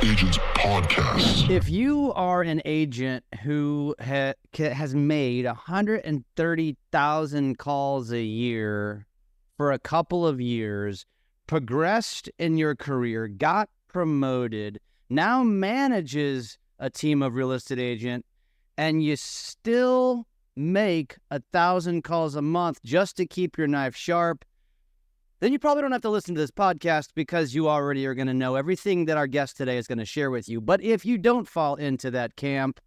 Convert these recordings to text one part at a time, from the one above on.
Agents Podcast. If you are an agent who has made 130,000 calls a year for a couple of years, progressed in your career, got promoted, now manages a team of real estate agents, and you still make 1,000 calls a month just to keep your knife sharp, then you probably don't have to listen to this podcast because you already are going to know everything that our guest today is going to share with you. But if you don't fall into that camp,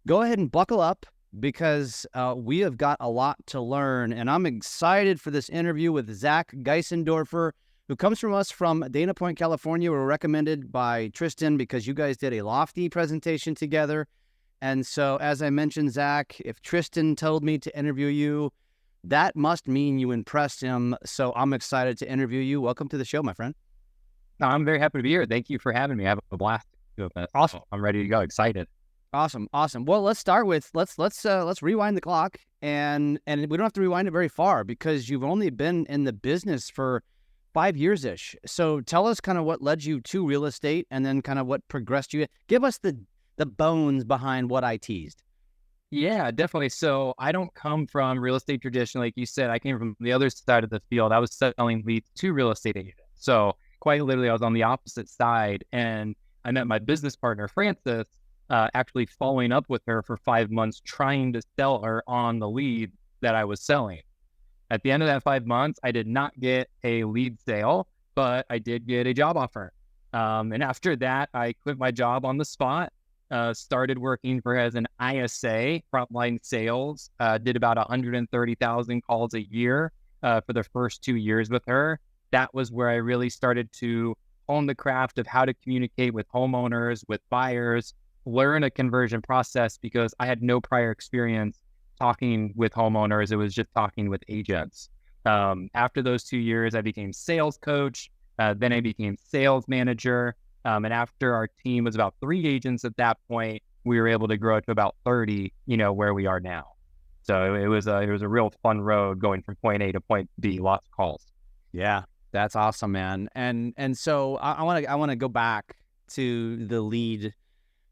go ahead and buckle up because we have got a lot to learn. And I'm excited for this interview with Zach Geissendorfer, who comes from us from Dana Point, California. We were recommended by Tristan because you guys did a lofty presentation together. And so, as I mentioned, Zach, if Tristan told me to interview you, that must mean you impressed him. So I'm excited to interview you. Welcome to the show, my friend. No, I'm very happy to be here. Thank you for having me. I have a blast. Awesome. I'm ready to go. Excited. Awesome. Well, let's start with let's rewind the clock, and we don't have to rewind it very far because you've only been in the business for 5 years ish. So tell us kind of what led you to real estate, and then kind of what progressed you. Give us the bones behind what I teased. Yeah, definitely. So I don't come from real estate tradition. Like you said, I came from the other side of the field. I was selling leads to real estate agents. So quite literally, I was on the opposite side. And I met my business partner, Frances, actually following up with her for 5 months, trying to sell her on the lead that I was selling. At the end of that 5 months, I did not get a lead sale, but I did get a job offer. And after that, I quit my job on the spot. Started working for as an ISA, frontline sales, did about 130,000 calls a year for the first 2 years with her. That was where I really started to hone the craft of how to communicate with homeowners, with buyers, learn a conversion process because I had no prior experience talking with homeowners. It was just talking with agents. After those 2 years, I became sales coach. Then I became sales manager. And after our team was about 3 agents at that point, we were able to grow it to about 30, where we are now. So it was a real fun road going from point A to point B, lots of calls. Yeah, that's awesome, man. And so I want to go back to the lead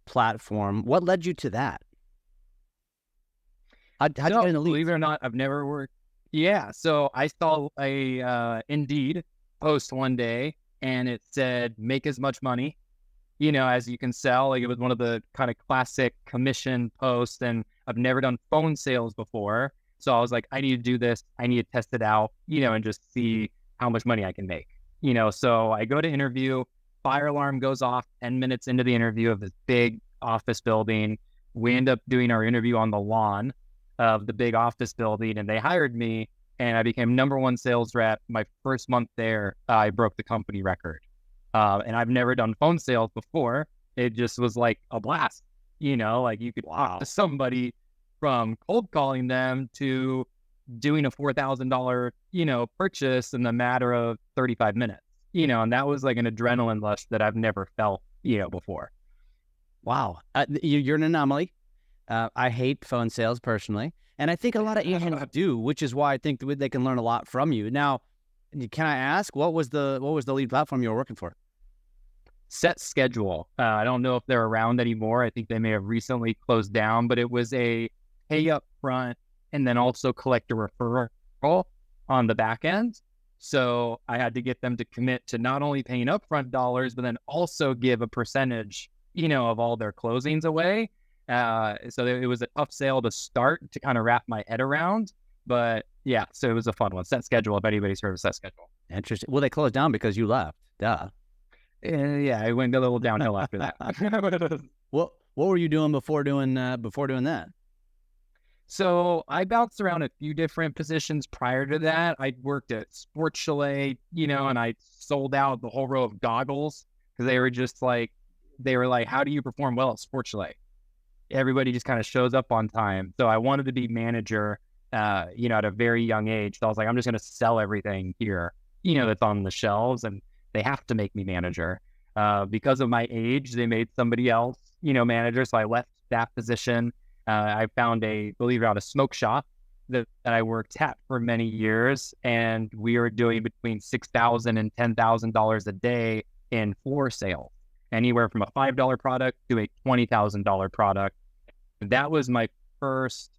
platform. What led you to that? How'd you get in the lead? Believe it or not, I've never worked. Yeah. So I saw a Indeed post one day, and it said, make as much money, as you can sell. Like, it was one of the kind of classic commission posts, and I've never done phone sales before. So I was like, I need to do this. I need to test it out, and just see how much money I can make, So I go to interview, fire alarm goes off 10 minutes into the interview of this big office building. We end up doing our interview on the lawn of the big office building, and they hired me. And I became #1 sales rep. My first month there, I broke the company record. And I've never done phone sales before. It just was like a blast, like you could talk to somebody from cold calling them to doing a $4,000, purchase in the matter of 35 minutes, and that was like an adrenaline rush that I've never felt, before. Wow. You're an anomaly. I hate phone sales personally. And I think a lot of agents do, which is why I think they can learn a lot from you. Now, can I ask, what was the lead platform you were working for? Set Schedule. I don't know if they're around anymore. I think they may have recently closed down, but it was a pay up front and then also collect a referral on the back end. So I had to get them to commit to not only paying upfront dollars, but then also give a percentage, of all their closings away. So it was a tough sale to start to kind of wrap my head around, but yeah, so it was a fun one. Set Schedule, if anybody's heard of Set Schedule. Interesting. Well, they closed down because you left. Duh. Yeah, it went a little downhill after that. What were you doing before doing that? So I bounced around a few different positions prior to that. I worked at Sports Chalet, and I sold out the whole row of goggles because they were like, how do you perform well at Sports Chalet? Everybody just kind of shows up on time. So I wanted to be manager, at a very young age. So I was like, I'm just going to sell everything here, that's on the shelves, and they have to make me manager. Because of my age, they made somebody else, manager. So I left that position. I found believe it or not, a smoke shop that I worked at for many years. And we were doing between $6,000 and $10,000 a day in floor sales. anywhere from a $5 product to a $20,000 product. That was my first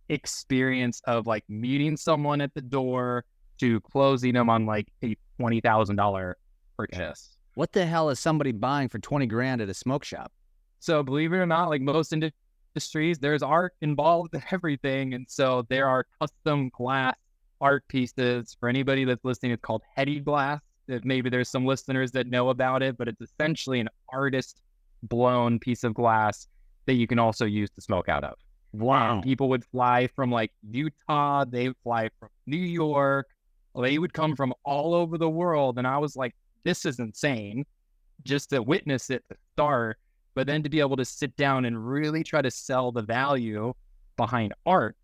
experience of like meeting someone at the door to closing them on like a $20,000 purchase. What the hell is somebody buying for 20 grand at a smoke shop? So believe it or not, like most industries, there's art involved in everything. And so there are custom glass art pieces. For anybody that's listening, it's called heady glass. Maybe there's some listeners that know about it, but it's essentially an artist blown piece of glass that you can also use to smoke out of. Wow. And people would fly from like Utah, they would fly from New York, they would come from all over the world. And I was like, this is insane just to witness it to start, but then to be able to sit down and really try to sell the value behind art.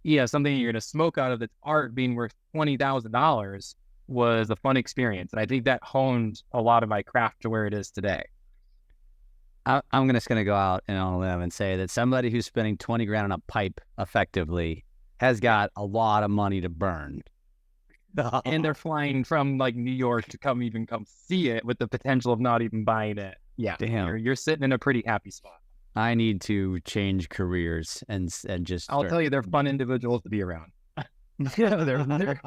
Yeah, something you're going to smoke out of that's art being worth $20,000 was a fun experience. And I think that honed a lot of my craft to where it is today. I'm just going to go out and on a limb and say that somebody who's spending 20 grand on a pipe effectively has got a lot of money to burn. And they're flying from like New York to come see it with the potential of not even buying it. Yeah, damn, you're sitting in a pretty happy spot. I need to change careers and just. I'll tell you, they're fun individuals to be around. Yeah, they're.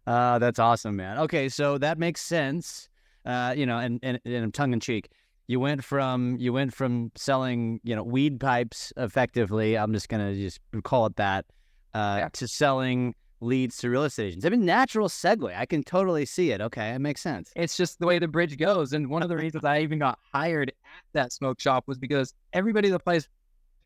That's awesome, man. Okay, so that makes sense. And tongue in cheek, you went from selling, weed pipes effectively. I'm just gonna call it that, to selling leads to real estate agents. I mean, natural segue. I can totally see it. Okay, it makes sense. It's just the way the bridge goes. And one of the reasons I even got hired at that smoke shop was because everybody that plays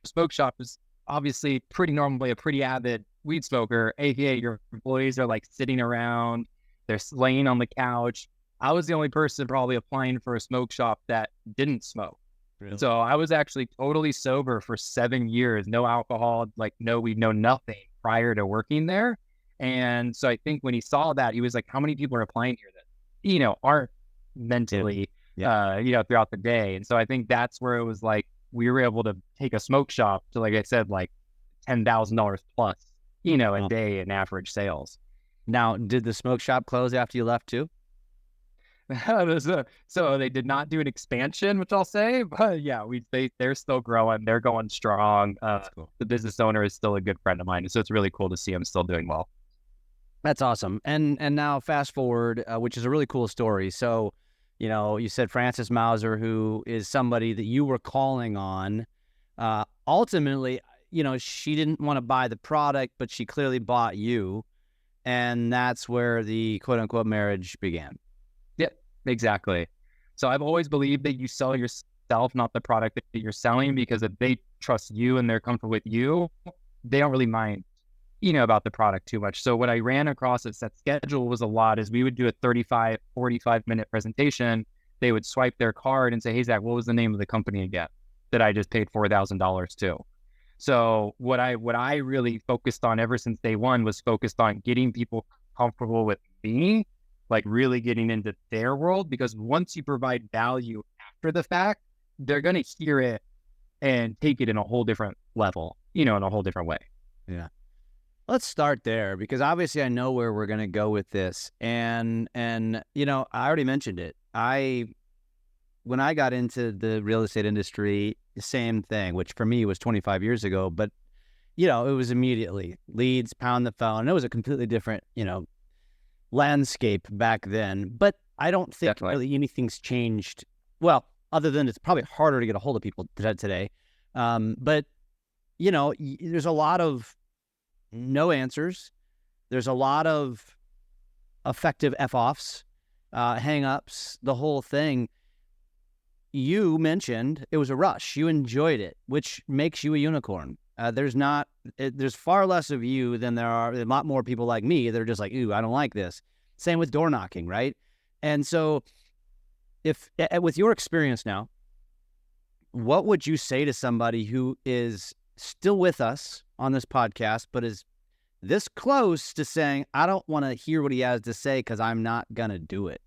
smoke shop is obviously normally a pretty avid weed smoker, aka your employees are like sitting around, they're laying on the couch. I was the only person probably applying for a smoke shop that didn't smoke. Really? So I was actually totally sober for 7 years, no alcohol, like no weed, no nothing prior to working there. And so I think when he saw that, he was like, how many people are applying here that, aren't mentally, throughout the day. And so I think that's where it was like, we were able to take a smoke shop to, like I said, like $10,000 plus, a day in average sales. Now, did the smoke shop close after you left too? So they did not do an expansion, which I'll say, but yeah, they're still growing. They're going strong. That's cool. The business owner is still a good friend of mine. So it's really cool to see him still doing well. That's awesome. And now fast forward, which is a really cool story. So, you said Frances Mauser, who is somebody that you were calling on. Ultimately, she didn't want to buy the product, but she clearly bought you. And that's where the quote unquote marriage began. Yep, exactly. So I've always believed that you sell yourself, not the product that you're selling, because if they trust you and they're comfortable with you, they don't really mind, about the product too much. So what I ran across at Set Schedule was a lot is we would do a 35, 45-minute presentation. They would swipe their card and say, hey, Zach, what was the name of the company again that I just paid $4,000 to? So what I really focused on ever since day one was focused on getting people comfortable with me, like really getting into their world, because once you provide value after the fact, they're going to hear it and take it in a whole different level, in a whole different way. Yeah. Let's start there, because obviously I know where we're going to go with this. And I already mentioned it. When I got into the real estate industry, same thing, which for me was 25 years ago, but it was immediately leads, pound the phone. And it was a completely different, landscape back then. But I don't think really anything's changed. Well, other than it's probably harder to get a hold of people today. But there's a lot of no answers. There's a lot of effective F-offs, hang-ups, the whole thing. You mentioned it was a rush. You enjoyed it, which makes you a unicorn. There's far less of you than there are a lot more people like me that are just like, ooh, I don't like this. Same with door knocking, right? And so with your experience now, what would you say to somebody who is still with us on this podcast, but is this close to saying, I don't want to hear what he has to say because I'm not going to do it?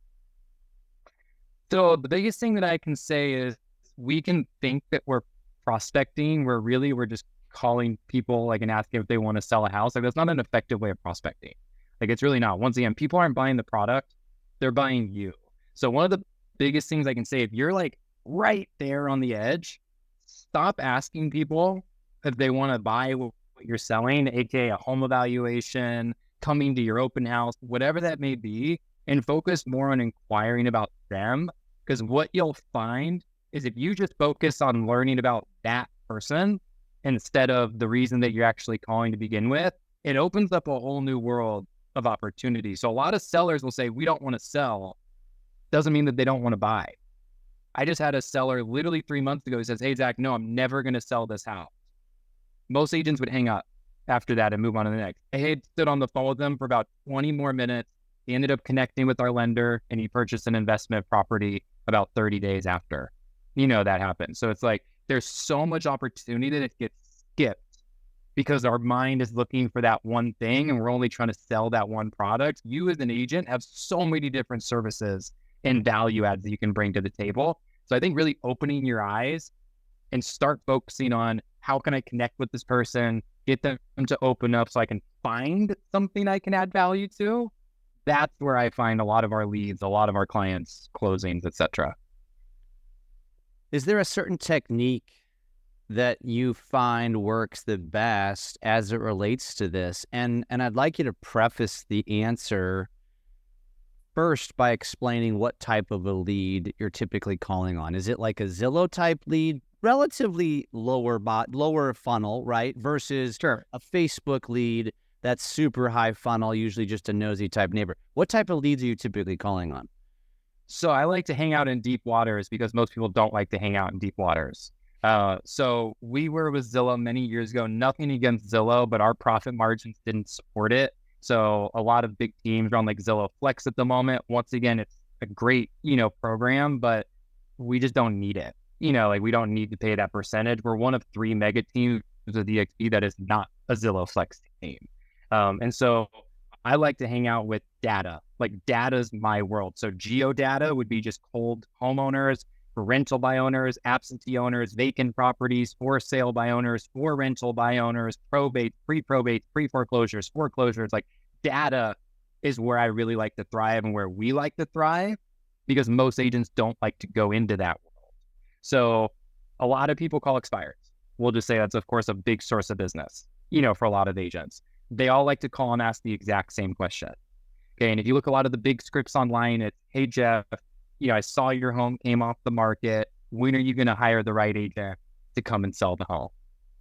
So the biggest thing that I can say is we can think that we're prospecting, where really we're just calling people and asking if they want to sell a house. That's not an effective way of prospecting. It's really not. Once again, people aren't buying the product, they're buying you. So one of the biggest things I can say, if you're like right there on the edge, stop asking people if they want to buy what you're selling, aka a home evaluation, coming to your open house, whatever that may be, and focus more on inquiring about them. Because what you'll find is if you just focus on learning about that person instead of the reason that you're actually calling to begin with, it opens up a whole new world of opportunity. So a lot of sellers will say, we don't want to sell. Doesn't mean that they don't want to buy. I just had a seller literally 3 months ago who says, hey, Zach, no, I'm never going to sell this house. Most agents would hang up after that and move on to the next. I had stood on the phone with them for about 20 more minutes. He ended up connecting with our lender and he purchased an investment property about 30 days after. That happened. So it's like, there's so much opportunity that it gets skipped because our mind is looking for that one thing and we're only trying to sell that one product. You as an agent have so many different services and value adds that you can bring to the table. So I think really opening your eyes and start focusing on how can I connect with this person, get them to open up so I can find something I can add value to. That's where I find a lot of our leads, a lot of our clients, closings, etc. Is there a certain technique that you find works the best as it relates to this? And I'd like you to preface the answer first by explaining what type of a lead you're typically calling on. Is it like a Zillow type lead, relatively lower funnel, right? Versus a Facebook lead that's super high funnel, usually just a nosy type neighbor. What type of leads are you typically calling on? So I like to hang out in deep waters because most people don't like to hang out in deep waters. So we were with Zillow many years ago, nothing against Zillow, but our profit margins didn't support it. So a lot of big teams are on like Zillow Flex at the moment. Once again, it's a great, program, but we just don't need it. Like we don't need to pay that percentage. We're one of 3 mega teams of DXP that is not a Zillow Flex team. And so I like to hang out with data. Like data's my world. So geo data would be just cold homeowners, for rental by owners, absentee owners, vacant properties, for sale by owners, for rental by owners, probate, pre-foreclosures, foreclosures. Like data is where I really like to thrive and where we like to thrive because most agents don't like to go into that world. So a lot of people call expireds. We'll just say that's, of course, a big source of business, for a lot of agents. They all like to call and ask the exact same question. Okay, and if you look at a lot of the big scripts online, it's, hey, Jeff, I saw your home came off the market. When are you going to hire the right agent to come and sell the home?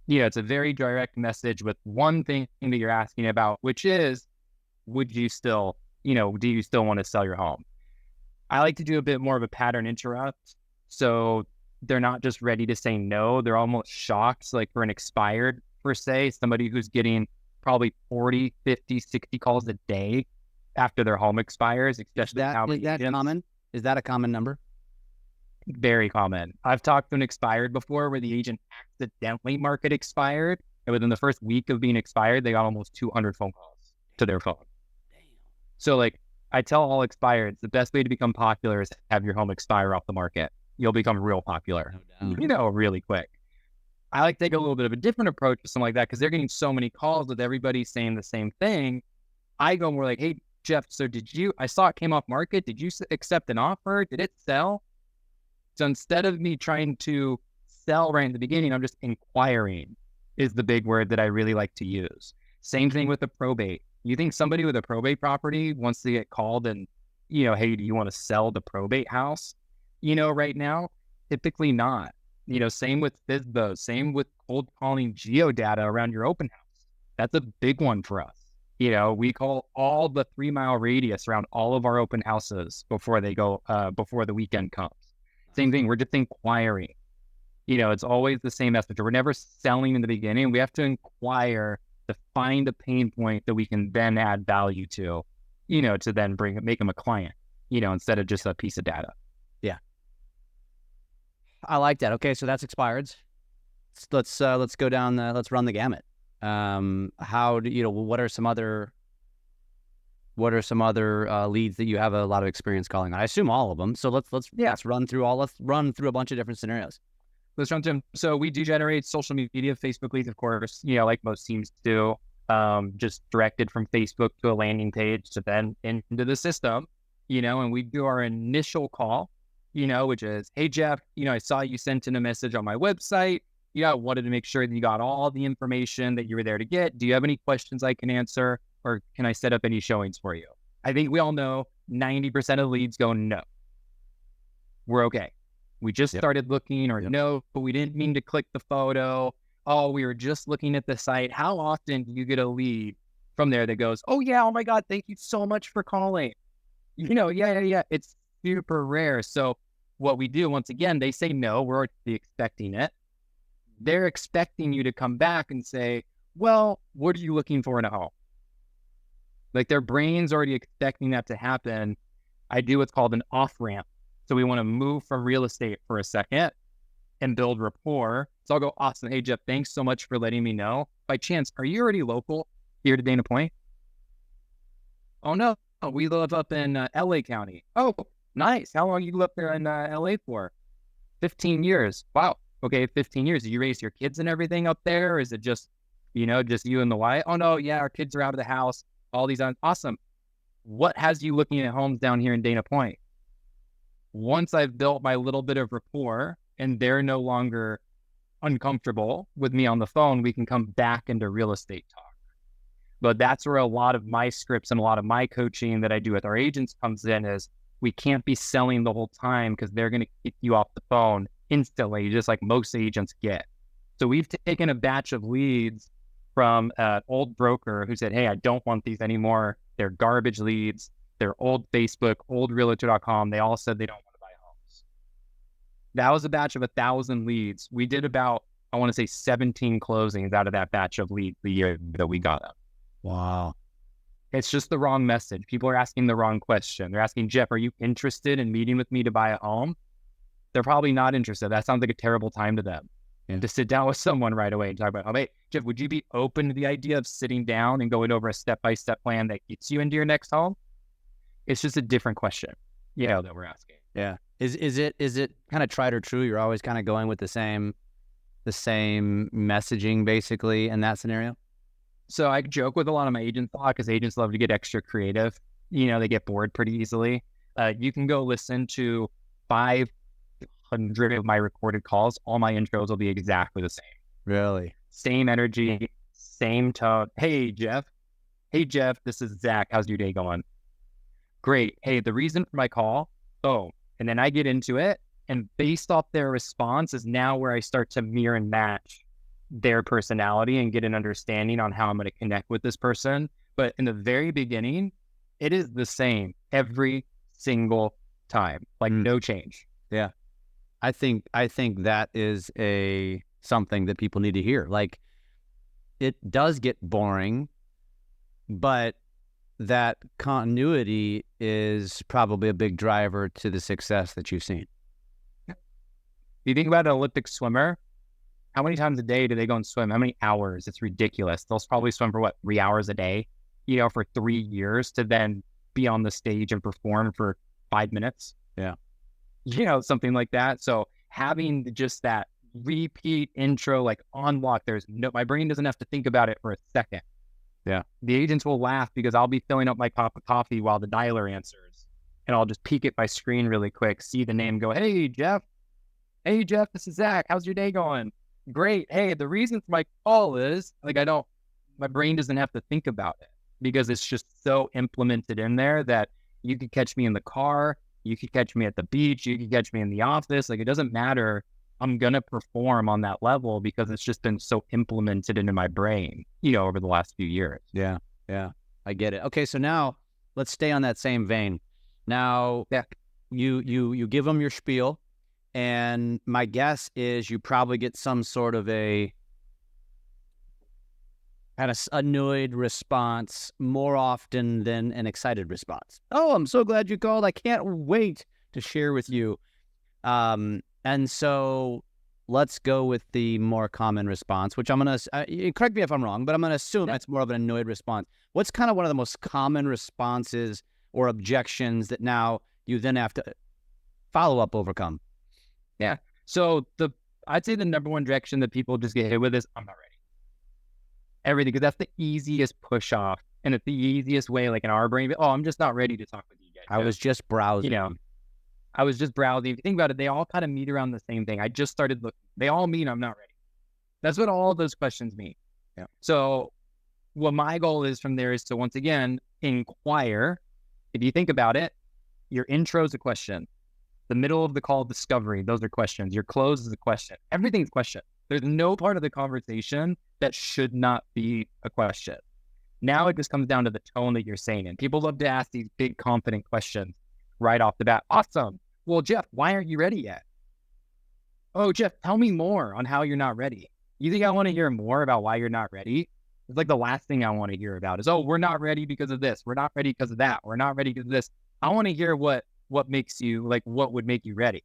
It's a very direct message with one thing that you're asking about, which is, would you still, do you still want to sell your home? I like to do a bit more of a pattern interrupt. So they're not just ready to say no. They're almost shocked. Like for an expired, per se, somebody who's getting probably 40, 50, 60 calls a day after their home expires, especially is that common? Is that a common number? Very common. I've talked to an expired before where the agent accidentally market expired, and within the first week of being expired, they got almost 200 phone calls to their phone. Damn. So like I tell all expireds, the best way to become popular is to have your home expire off the market. You'll become real popular, really quick. I like to take a little bit of a different approach to something like that because they're getting so many calls with everybody saying the same thing. I go more like, hey, Jeff, so I saw it came off market. Did you accept an offer? Did it sell? So instead of me trying to sell right in the beginning, I'm just inquiring is the big word that I really like to use. Same thing with the probate. You think somebody with a probate property wants to get called and, hey, do you want to sell the probate house? Right now, typically not. Same with FSBO, same with cold calling geodata around your open house. That's a big one for us. We call all the 3-mile radius around all of our open houses before they go, before the weekend comes. Same thing. We're just inquiring. It's always the same message. We're never selling in the beginning. We have to inquire to find a pain point that we can then add value to, to then make them a client, instead of just a piece of data. Yeah. I like that. Okay. So that's expireds. Let's go down let's run the gamut. How do what are some other leads that you have a lot of experience calling on? I assume all of them. So let's run through a bunch of different scenarios. Let's run through them. So we do generate social media, Facebook leads, of course, like most teams do, just directed from Facebook to a landing page to then into the system, and we do our initial call, which is, hey, Jeff, I saw you sent in a message on my website. I wanted to make sure that you got all the information that you were there to get. Do you have any questions I can answer, or can I set up any showings for you? I think we all know 90% of leads go, no, we're okay. We just started looking, or no, but we didn't mean to click the photo. Oh, we were just looking at the site. How often do you get a lead from there that goes, oh yeah, oh my God, thank you so much for calling? Yeah. It's super rare. So what we do, once again, they say no, we're already expecting it. They're expecting you to come back and say, well, what are you looking for in a home? Like their brain's already expecting that to happen. I do what's called an off-ramp. So we want to move from real estate for a second and build rapport. So I'll go, awesome. Hey, Jeff, thanks so much for letting me know. By chance, are you already local here to Dana Point? Oh, no. Oh, we live up in LA County. Oh, nice. How long you live there in LA for? 15 years. Wow. Okay, 15 years. Did you raise your kids and everything up there? Or is it just, just you and the wife? Oh, no, yeah, our kids are out of the house. All these, awesome. What has you looking at homes down here in Dana Point? Once I've built my little bit of rapport and they're no longer uncomfortable with me on the phone, we can come back into real estate talk. But that's where a lot of my scripts and a lot of my coaching that I do with our agents comes in, is we can't be selling the whole time because they're going to kick you off the phone instantly, just like most agents get. So we've taken a batch of leads from an old broker who said, hey, I don't want these anymore. They're garbage leads. They're old Facebook, old realtor.com. They all said they don't want to buy homes. That was a batch of 1,000 leads. We did about, I want to say 17 closings out of that batch of leads the year that we got them. Wow. It's just the wrong message. People are asking the wrong question. They're asking, Jeff, are you interested in meeting with me to buy a home? They're probably not interested. That sounds like a terrible time to them. And to sit down with someone right away and talk about, oh, hey, Jeff, would you be open to the idea of sitting down and going over a step-by-step plan that gets you into your next home? It's just a different question, that we're asking. Yeah. Is it kind of tried or true? You're always kind of going with the same messaging basically in that scenario? So I joke with a lot of my agents a lot because agents love to get extra creative. They get bored pretty easily. You can go listen to 500 of my recorded calls. All my intros will be exactly the same. Really? Same energy, same tone. Hey, Jeff, this is Zach. How's your day going? Great. Hey, the reason for my call. Oh, and then I get into it. And based off their response is now where I start to mirror and match their personality and get an understanding on how I'm going to connect with this person. But in the very beginning, it is the same every single time, like no change. Yeah. I think that is something that people need to hear. Like, it does get boring, but that continuity is probably a big driver to the success that you've seen. You think about an Olympic swimmer, how many times a day do they go and swim? How many hours? It's ridiculous. They'll probably swim for 3 hours a day, for 3 years to then be on the stage and perform for 5 minutes. Yeah. Something like that. So having just that repeat intro, like on lock, my brain doesn't have to think about it for a second. Yeah. The agents will laugh because I'll be filling up my cup of coffee while the dialer answers. And I'll just peek at my screen really quick, see the name, go, hey, Jeff, this is Zach. How's your day going? Great. Hey, the reason for my call is my brain doesn't have to think about it because it's just so implemented in there that you could catch me in the car. You could catch me at the beach. You could catch me in the office. Like, it doesn't matter. I'm going to perform on that level because it's just been so implemented into my brain, over the last few years. Yeah. Yeah. I get it. Okay. So now let's stay on that same vein. Now you give them your spiel, and my guess is you probably get some sort of a kind of annoyed response more often than an excited response. Oh, I'm so glad you called. I can't wait to share with you. And so let's go with the more common response, which I'm going to, correct me if I'm wrong, but I'm going to assume it's more of an annoyed response. What's kind of one of the most common responses or objections that now you then have to follow up overcome? Yeah. So I'd say the number one direction that people just get hit with is, I'm not ready. Everything, because that's the easiest push off. And it's the easiest way, like in our brain, I'm just not ready to talk with you guys. I was just browsing. I was just browsing. If you think about it, they all kind of meet around the same thing. I just started looking. They all mean I'm not ready. That's what all those questions mean. Yeah. So what my goal is from there is to, once again, inquire. If you think about it, your intro is a question. The middle of the call, discovery, those are questions. Your close is a question. Everything's a question. There's no part of the conversation that should not be a question. Now it just comes down to the tone that you're saying it. People love to ask these big, confident questions right off the bat. Awesome. Well, Jeff, why aren't you ready yet? Oh, Jeff, tell me more on how you're not ready. You think I want to hear more about why you're not ready? It's like the last thing I want to hear about is, oh, we're not ready because of this. We're not ready because of that. We're not ready because of this. I want to hear what makes you, like, what would make you ready?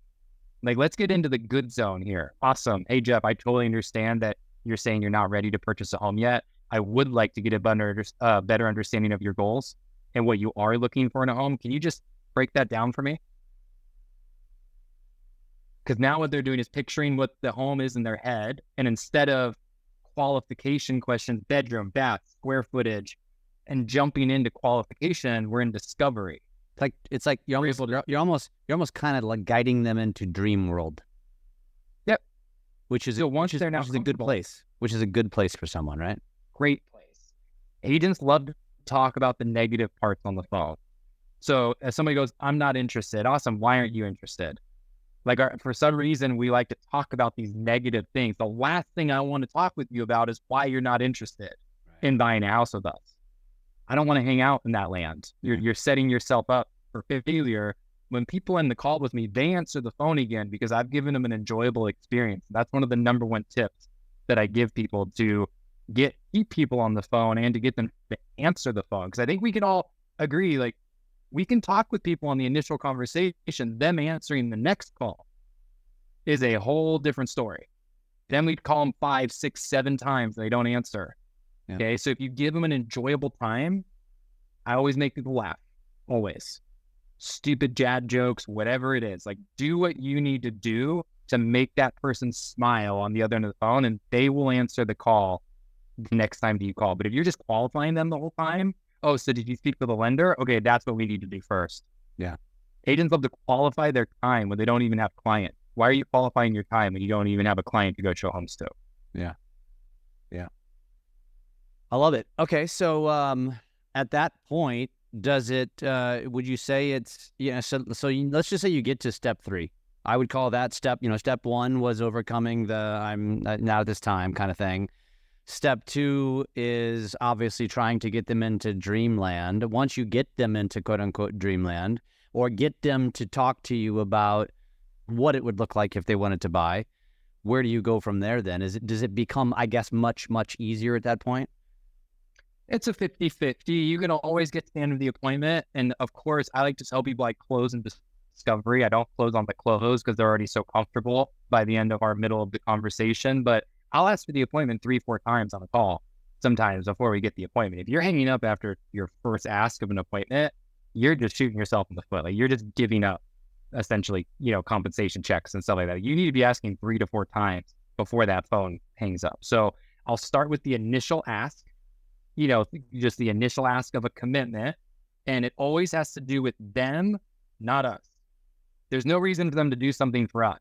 Like, let's get into the good zone here. Awesome. Hey, Jeff, I totally understand that you're saying you're not ready to purchase a home yet. I would like to get a better understanding of your goals and what you are looking for in a home. Can you just break that down for me? Because now what they're doing is picturing what the home is in their head. And instead of qualification questions, bedroom, bath, square footage, and jumping into qualification, we're in discovery. It's like you're almost kind of like guiding them into dream world. Yep. Which is a good place. Which is a good place for someone, right? Great place. Agents love to talk about the negative parts on the phone. So as somebody goes, I'm not interested. Awesome. Why aren't you interested? Like, for some reason, we like to talk about these negative things. The last thing I want to talk with you about is why you're not interested in buying a house with us. I don't want to hang out in that land. You're setting yourself up for failure. When people end the call with me, they answer the phone again because I've given them an enjoyable experience. That's one of the number one tips that I give people to keep people on the phone and to get them to answer the phone. Because I think we can all agree, like, we can talk with people on the initial conversation. Them answering the next call is a whole different story. Then we'd call them 5, 6, 7 times and they don't answer. Yeah. Okay, so if you give them an enjoyable time, I always make people laugh. Always. Stupid dad jokes, whatever it is. Like, do what you need to do to make that person smile on the other end of the phone, and they will answer the call the next time that you call. But if you're just qualifying them the whole time, oh, so did you speak with a lender? Okay, that's what we need to do first. Yeah. Agents love to qualify their time when they don't even have a client. Why are you qualifying your time when you don't even have a client to go show homes to? Yeah. Yeah. I love it. Okay, so at that point, does it, would you say it's, let's just say you get to step 3. I would call that step 1 was overcoming the I'm now this time kind of thing. Step 2 is obviously trying to get them into dreamland. Once you get them into quote unquote dreamland, or get them to talk to you about what it would look like if they wanted to buy, where do you go from there then? Does it become, I guess, much, much easier at that point? It's a 50-50. You can always get to the end of the appointment. And of course, I like to tell people I close and discovery. I don't close on the close because they're already so comfortable by the end of our middle of the conversation. But I'll ask for the appointment 3-4 times on a call sometimes before we get the appointment. If you're hanging up after your first ask of an appointment, you're just shooting yourself in the foot. Like, you're just giving up essentially, compensation checks and stuff like that. You need to be asking 3 to 4 times before that phone hangs up. So I'll start with the initial ask, just the initial ask of a commitment. And it always has to do with them, not us. There's no reason for them to do something for us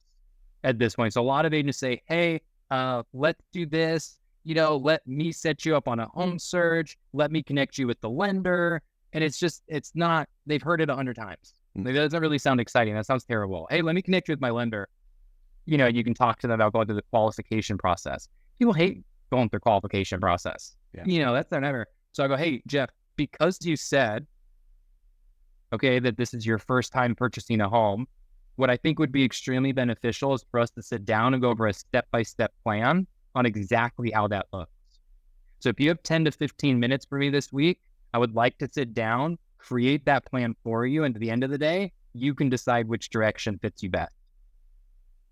at this point. So a lot of agents say, hey, let's do this, let me set you up on a home search. Let me connect you with the lender. And it's not, they've heard it 100 times. It doesn't really sound exciting. That sounds terrible. Hey, let me connect you with my lender. You can talk to them about going through the qualification process. People hate going through qualification process. Yeah. That's never. So I go, hey, Jeff, because you said, okay, that this is your first time purchasing a home, what I think would be extremely beneficial is for us to sit down and go over a step-by-step plan on exactly how that looks. So if you have 10 to 15 minutes for me this week, I would like to sit down, create that plan for you, and at the end of the day, you can decide which direction fits you best.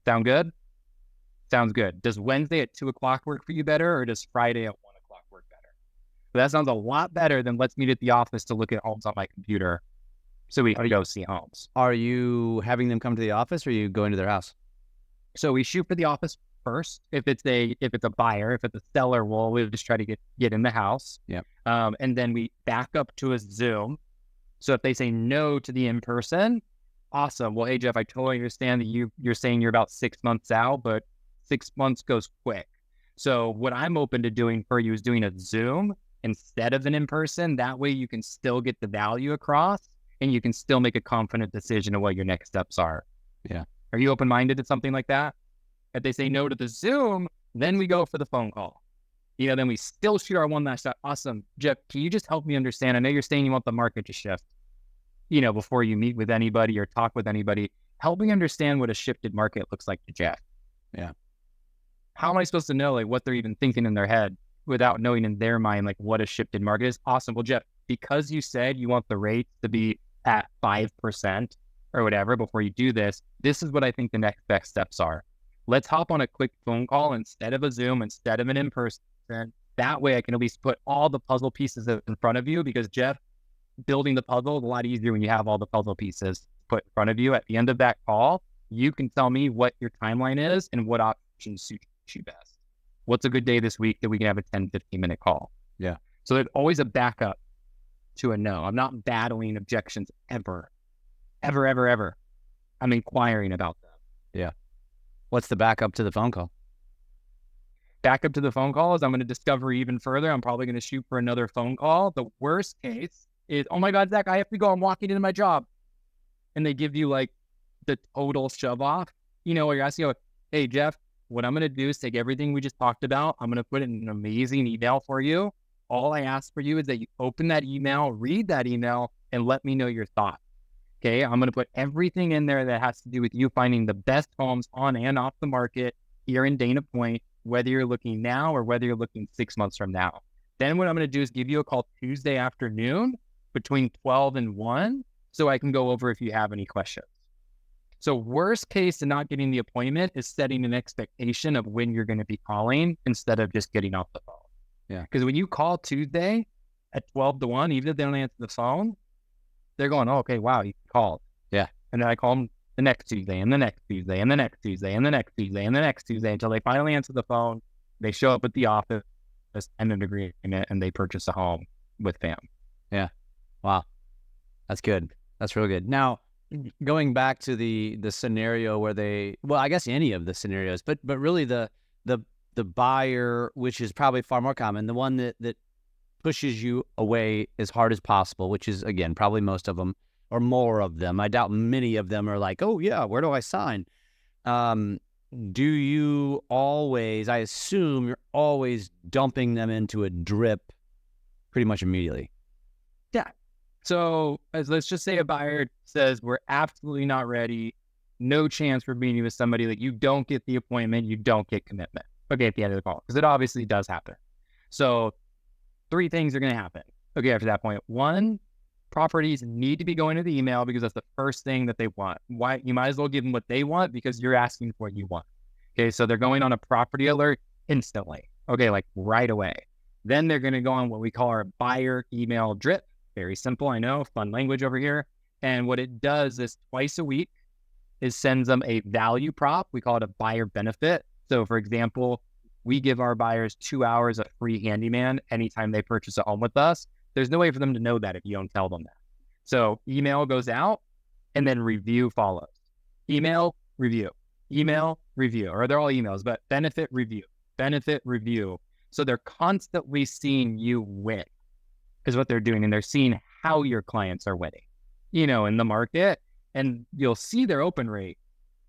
Sound good? Sounds good. Does Wednesday at 2 o'clock work for you better, or does Friday at 1 o'clock work better? But that sounds a lot better than let's meet at the office to look at homes on my computer so we can go see homes. Are you having them come to the office, or are you going to their house? So we shoot for the office first. If it's a buyer, if it's a seller, we'll just try to get in the house. Yeah. And then we back up to a Zoom. So if they say no to the in-person, Awesome. Well, hey, Jeff, I totally understand that you're saying you're about 6 months out, but 6 months goes quick. So what I'm open to doing for you is doing a Zoom instead of an in-person. That way you can still get the value across and you can still make a confident decision of what your next steps are. Yeah. Are you open-minded to something like that? If they say no to the Zoom, then we go for the phone call. Then we still shoot our one last shot. Awesome. Jeff, can you just help me understand? I know you're saying you want the market to shift, before you meet with anybody or talk with anybody. Help me understand what a shifted market looks like to Jeff. Yeah. How am I supposed to know like what they're even thinking in their head without knowing in their mind like what a shifted market is? Awesome. Well, Jeff, because you said you want the rate to be at 5% or whatever before you do this, this is what I think the next best steps are. Let's hop on a quick phone call instead of a Zoom, instead of an in-person. That way I can at least put all the puzzle pieces in front of you, because Jeff, building the puzzle is a lot easier when you have all the puzzle pieces put in front of you. At the end of that call, you can tell me what your timeline is and what options suit you best. What's a good day this week that we can have a 10, 15-minute call? Yeah. So there's always a backup to a no. I'm not battling objections ever. I'm inquiring about them. Yeah. What's the backup to the phone call? Backup to the phone call is I'm going to discover even further. I'm probably going to shoot for another phone call. The worst case is, oh my God, Zach, I have to go. I'm walking into my job. And they give you like the total shove off. Where you're asking, hey, Jeff, what I'm going to do is take everything we just talked about. I'm going to put it in an amazing email for you. All I ask for you is that you open that email, read that email, and let me know your thoughts. Okay, I'm going to put everything in there that has to do with you finding the best homes on and off the market here in Dana Point, whether you're looking now or whether you're looking 6 months from now. Then what I'm going to do is give you a call Tuesday afternoon between 12 and 1 so I can go over if you have any questions. So worst case in not getting the appointment is setting an expectation of when you're going to be calling instead of just getting off the phone. Yeah. Because when you call Tuesday at 12 to 1, even if they don't answer the phone, they're going, oh, okay, wow, you called. Yeah. And then I call them the next Tuesday and the next Tuesday and the next Tuesday and the next Tuesday and the next Tuesday until they finally answer the phone. They show up at the office, end an agreement, and they purchase a home with fam. Yeah. Wow. That's good. That's real good. Now, going back to the scenario where I guess any of the scenarios, but really the buyer, which is probably far more common, the one that pushes you away as hard as possible, which is, again, probably most of them or more of them. I doubt many of them are like, oh yeah, where do I sign? Do you always, I assume you're always dumping them into a drip pretty much immediately? Yeah. So let's just say a buyer says, we're absolutely not ready. No chance for meeting with somebody. Like, you don't get the appointment, you don't get commitment. Okay, at the end of the call, because it obviously does happen. So 3 things are going to happen. Okay, after that point. 1, properties need to be going to the email because that's the first thing that they want. Why? You might as well give them what they want because you're asking for what you want. Okay, so they're going on a property alert instantly. Okay, like right away. Then they're going to go on what we call our buyer email drip. Very simple, I know, fun language over here. And what it does is twice a week, it sends them a value prop. We call it a buyer benefit. So for example, we give our buyers 2 hours of free handyman anytime they purchase a home with us. There's no way for them to know that if you don't tell them that. So email goes out and then review follows. Email, review, or they're all emails, but benefit, review. So they're constantly seeing you win is what they're doing. And they're seeing how your clients are winning, in the market. And you'll see their open rate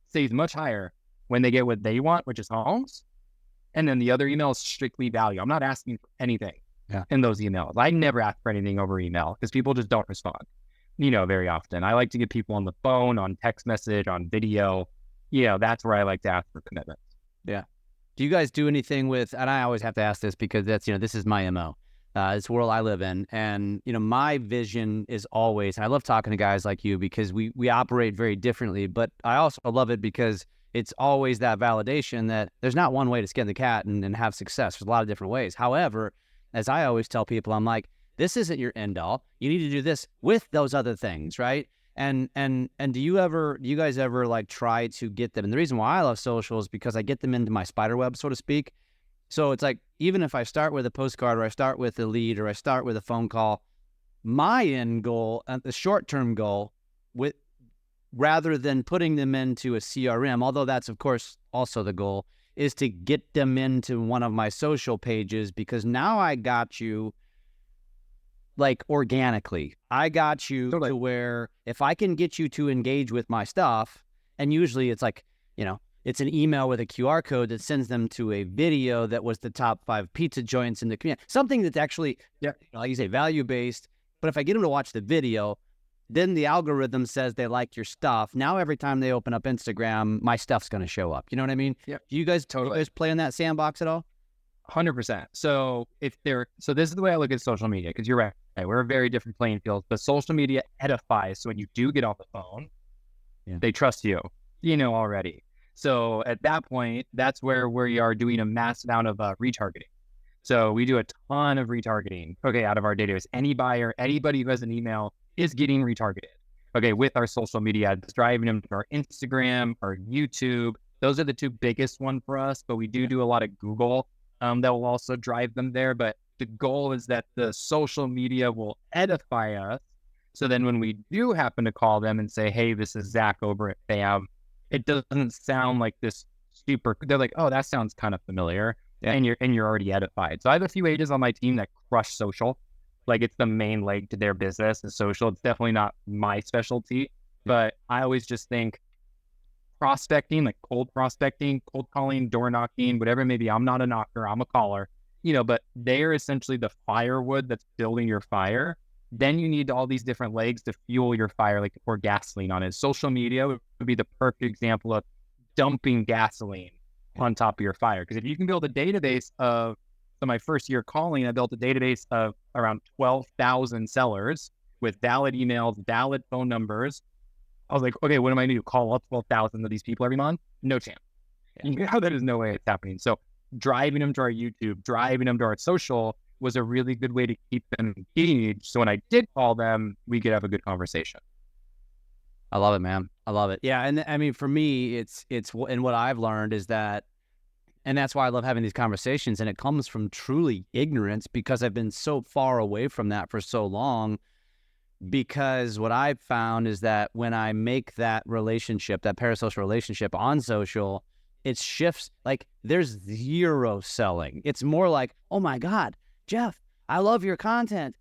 stays much higher when they get what they want, which is homes. And then the other email is strictly value. I'm not asking for anything in those emails. I never ask for anything over email because people just don't respond, very often. I like to get people on the phone, on text message, on video. That's where I like to ask for commitments. Yeah. Do you guys do anything with, and I always have to ask this because that's, this is my MO. It's the world I live in. And, my vision is always, and I love talking to guys like you because we operate very differently, but I also love it because it's always that validation that there's not one way to skin the cat and have success. There's a lot of different ways. However, as I always tell people, I'm like, this isn't your end all. You need to do this with those other things, right? And do you guys ever like try to get them? And the reason why I love social is because I get them into my spider web, so to speak. So it's like, even if I start with a postcard or I start with a lead or I start with a phone call, my end goal, the short-term goal rather than putting them into a CRM, although that's, of course, also the goal, is to get them into one of my social pages, because now I got you like organically. I got you to where if I can get you to engage with my stuff, and usually it's like, it's an email with a QR code that sends them to a video that was the top 5 pizza joints in the community, something that's actually, like you say, value-based. But if I get them to watch the video, then the algorithm says they like your stuff. Now every time they open up Instagram, my stuff's going to show up. You know what I mean? Yeah. Do you guys play in that sandbox at all? 100%. So this is the way I look at social media, because you're right. We're a very different playing field, but social media edifies. So when you do get off the phone, they trust you, already. So at that point, that's where we are doing a mass amount of retargeting. So we do a ton of retargeting, out of our database. Any buyer, anybody who has an email is getting retargeted, with our social media ads, driving them to our Instagram, our YouTube. Those are the 2 biggest ones for us, but we do a lot of Google that will also drive them there. But the goal is that the social media will edify us. So then when we do happen to call them and say, hey, this is Zach over at BAM, it doesn't sound like this super, they're like, oh, that sounds kind of familiar. Yeah. And you're already edified. So I have a few agents on my team that crush social. Like, it's the main leg to their business is social. It's definitely not my specialty, but I always just think prospecting, like cold prospecting, cold calling, door knocking, whatever it may be. I'm not a knocker, I'm a caller, but they're essentially the firewood that's building your fire. Then you need all these different legs to fuel your fire, like to pour gasoline on it. Social media would be the perfect example of dumping gasoline on top of your fire. Because if you can build a database of, so my first year calling, I built a database of around 12,000 sellers with valid emails, valid phone numbers. I was like, okay, what am I going to do? Call up 12,000 of these people every month? No chance. There is no way it's happening. So driving them to our YouTube, driving them to our social was a really good way to keep them engaged. So when I did call them, we could have a good conversation. I love it, man. I love it. Yeah. And I mean, for me, it's, and what I've learned is that, and that's why I love having these conversations. And it comes from truly ignorance, because I've been so far away from that for so long. Because what I've found is that when I make that relationship, that parasocial relationship on social, it shifts. Like, there's zero selling. It's more like, oh my God, Jeff, I love your content.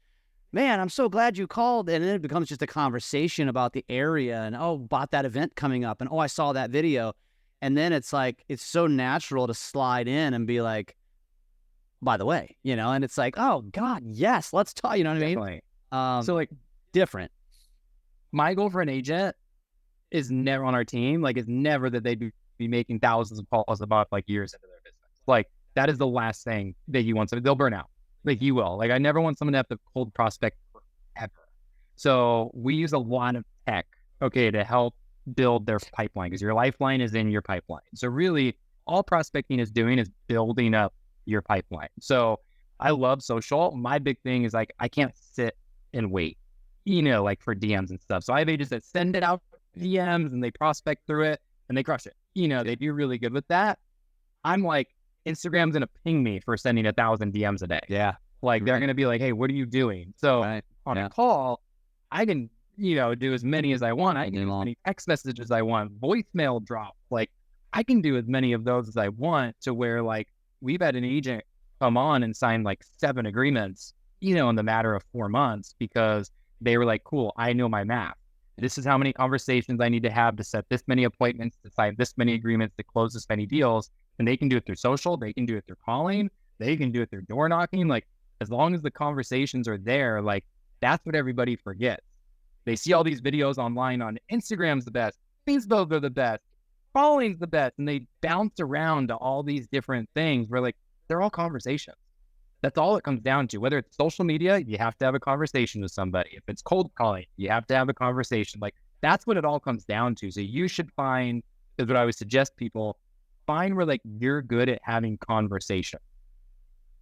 Man, I'm so glad you called. And then it becomes just a conversation about the area and, oh, bought that event coming up. And, oh, I saw that video. And then it's like, it's so natural to slide in and be like, by the way, and it's like, oh God, yes, let's talk. You know what Definitely. I mean? So like, different. My goal for an agent is never on our team. Like, it's never that they'd be making thousands of calls about like years into their business. Like, that is the last thing that you want. So they'll burn out. Like, you will. Like, I never want someone to have to cold prospect forever. So we use a lot of tech, to help build their pipeline, because your lifeline is in your pipeline. So really, all prospecting is doing is building up your pipeline. So I love social. My big thing is like, I can't sit and wait, like for DMs and stuff. So I have agents that send it out DMs and they prospect through it and they crush it. They do really good with that. I'm like, Instagram's going to ping me for sending 1,000 DMs a day. Yeah. Like, they're going to be like, hey, what are you doing? So on a call, I can, do as many as I want. I can do as many text messages as I want, voicemail drop. Like, I can do as many of those as I want, to where like we've had an agent come on and sign like 7 agreements, in the matter of 4 months, because they were like, cool, I know my math. This is how many conversations I need to have to set this many appointments, to sign this many agreements, to close this many deals. And they can do it through social. They can do it through calling. They can do it through door knocking. Like, as long as the conversations are there, like, that's what everybody forgets. They see all these videos online on Instagram's the best, Facebook are the best, calling's the best. And they bounce around to all these different things where like, they're all conversations. That's all it comes down to. Whether it's social media, you have to have a conversation with somebody. If it's cold calling, you have to have a conversation. Like, that's what it all comes down to. So you should find, is what I would suggest people, find where like you're good at having conversation.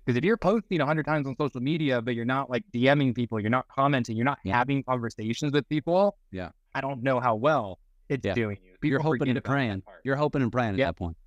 Because if you're posting 100 times on social media, but you're not like DMing people, you're not commenting, you're not having conversations with people, I don't know how well it's doing you. You're hoping and praying. You're hoping and praying at that point.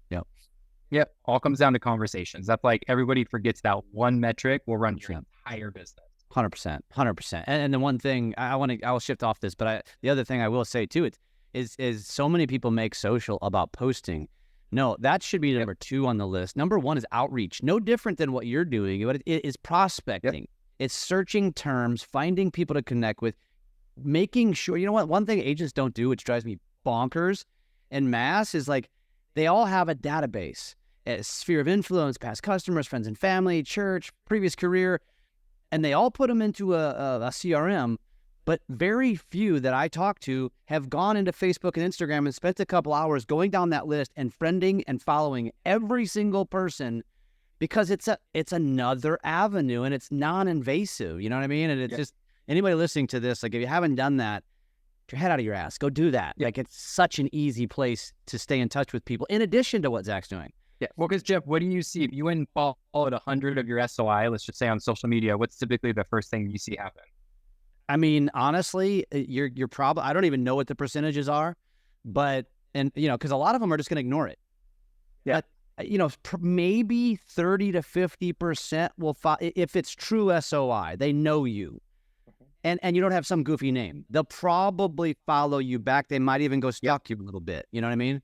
Yep. All comes down to conversations. That's like, everybody forgets that one metric will run your entire business. 100%. And the one thing I will shift off this, but the other thing I will say too, is so many people make social about posting. No, that should be number 2 on the list. Number 1 is outreach. No different than what you're doing, but it is prospecting. It's searching terms, finding people to connect with, making sure, you know what, one thing agents don't do, which drives me bonkers en masse, is like they all have a database, a sphere of influence, past customers, friends and family, church, previous career, and they all put them into a CRM, but very few that I talk to have gone into Facebook and Instagram and spent a couple hours going down that list and friending and following every single person, because it's another avenue and it's non-invasive. You know what I mean? And it's just, anybody listening to this, like if you haven't done that, get your head out of your ass. Go do that. Like it's such an easy place to stay in touch with people in addition to what Zach's doing. Yeah. Well, because Jeff, what do you see if you went and followed 100 of your SOI, let's just say on social media, what's typically the first thing you see happen? I mean, honestly, you're probably, I don't even know what the percentages are, but, and you know, because a lot of them are just going to ignore it. Yeah. But, you know, maybe 30 to 50% will if it's true SOI, they know you. And you don't have some goofy name. They'll probably follow you back. They might even go stalk you a little bit. You know what I mean?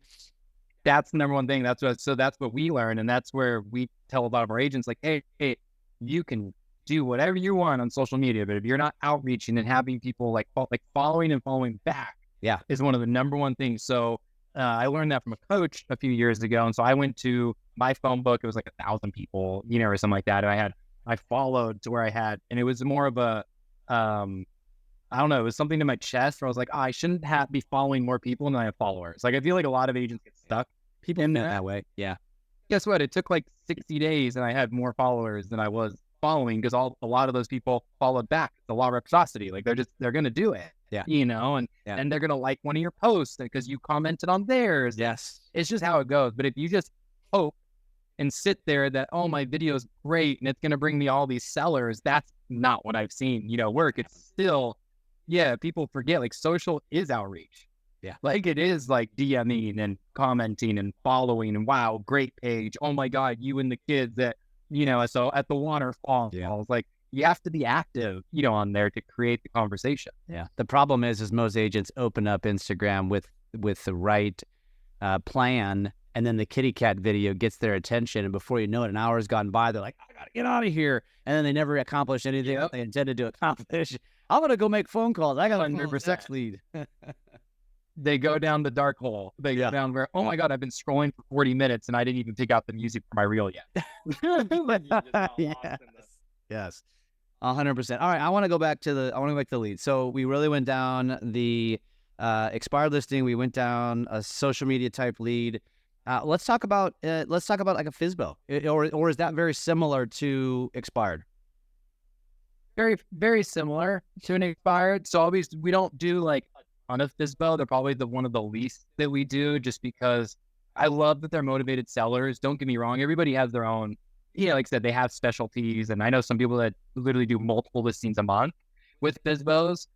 That's the number one thing. That's what we learn. And that's where we tell a lot of our agents, like, hey, you can do whatever you want on social media, but if you're not outreaching and having people like following and following back, is one of the number one things. So I learned that from a coach a few years ago. And so I went to my phone book. It was like 1,000 people, you know, or something like that. And I followed to where I had, and it was more of a, I don't know, it was something to my chest where I was like, I shouldn't be following more people than I have followers. Like, I feel like a lot of agents get stuck. People in that way. Yeah. Guess what? It took like 60 days and I had more followers than I was following, because a lot of those people followed back. It's a law of reciprocity. Like they're going to do it. Yeah. You know, and they're going to like one of your posts because you commented on theirs. Yes. It's just how it goes. But if you just hope and sit there that, oh, my video is great and it's going to bring me all these sellers, that's not what I've seen, you know, work. It's still, people forget, like, social is outreach. Yeah. Like it is like DMing and commenting and following and wow, great page. Oh my God, you and the kids that, you know, so at the waterfall. Yeah. Like, you have to be active, you know, on there to create the conversation. Yeah. The problem is most agents open up Instagram with the right plan, and then the kitty cat video gets their attention, and before you know it, an hour's gone by. They're like, I gotta get out of here, and then they never accomplish anything they intended to accomplish. I'm gonna go make phone calls. I got a 100% lead. They go down the dark hole. They go down where, oh my God, I've been scrolling for 40 minutes and I didn't even pick out the music for my reel yet. Yes. 100%. All right. I want to go back to the lead. So we really went down the expired listing. We went down a social media type lead. Let's talk about like a FSBO, or is that very similar to expired? Very, very similar to an expired. So obviously we don't do like a ton of FSBO. They're probably one of the least that we do, just because I love that they're motivated sellers. Don't get me wrong. Everybody has their own, like I said, they have specialties. And I know some people that literally do multiple listings a month with FSBOs.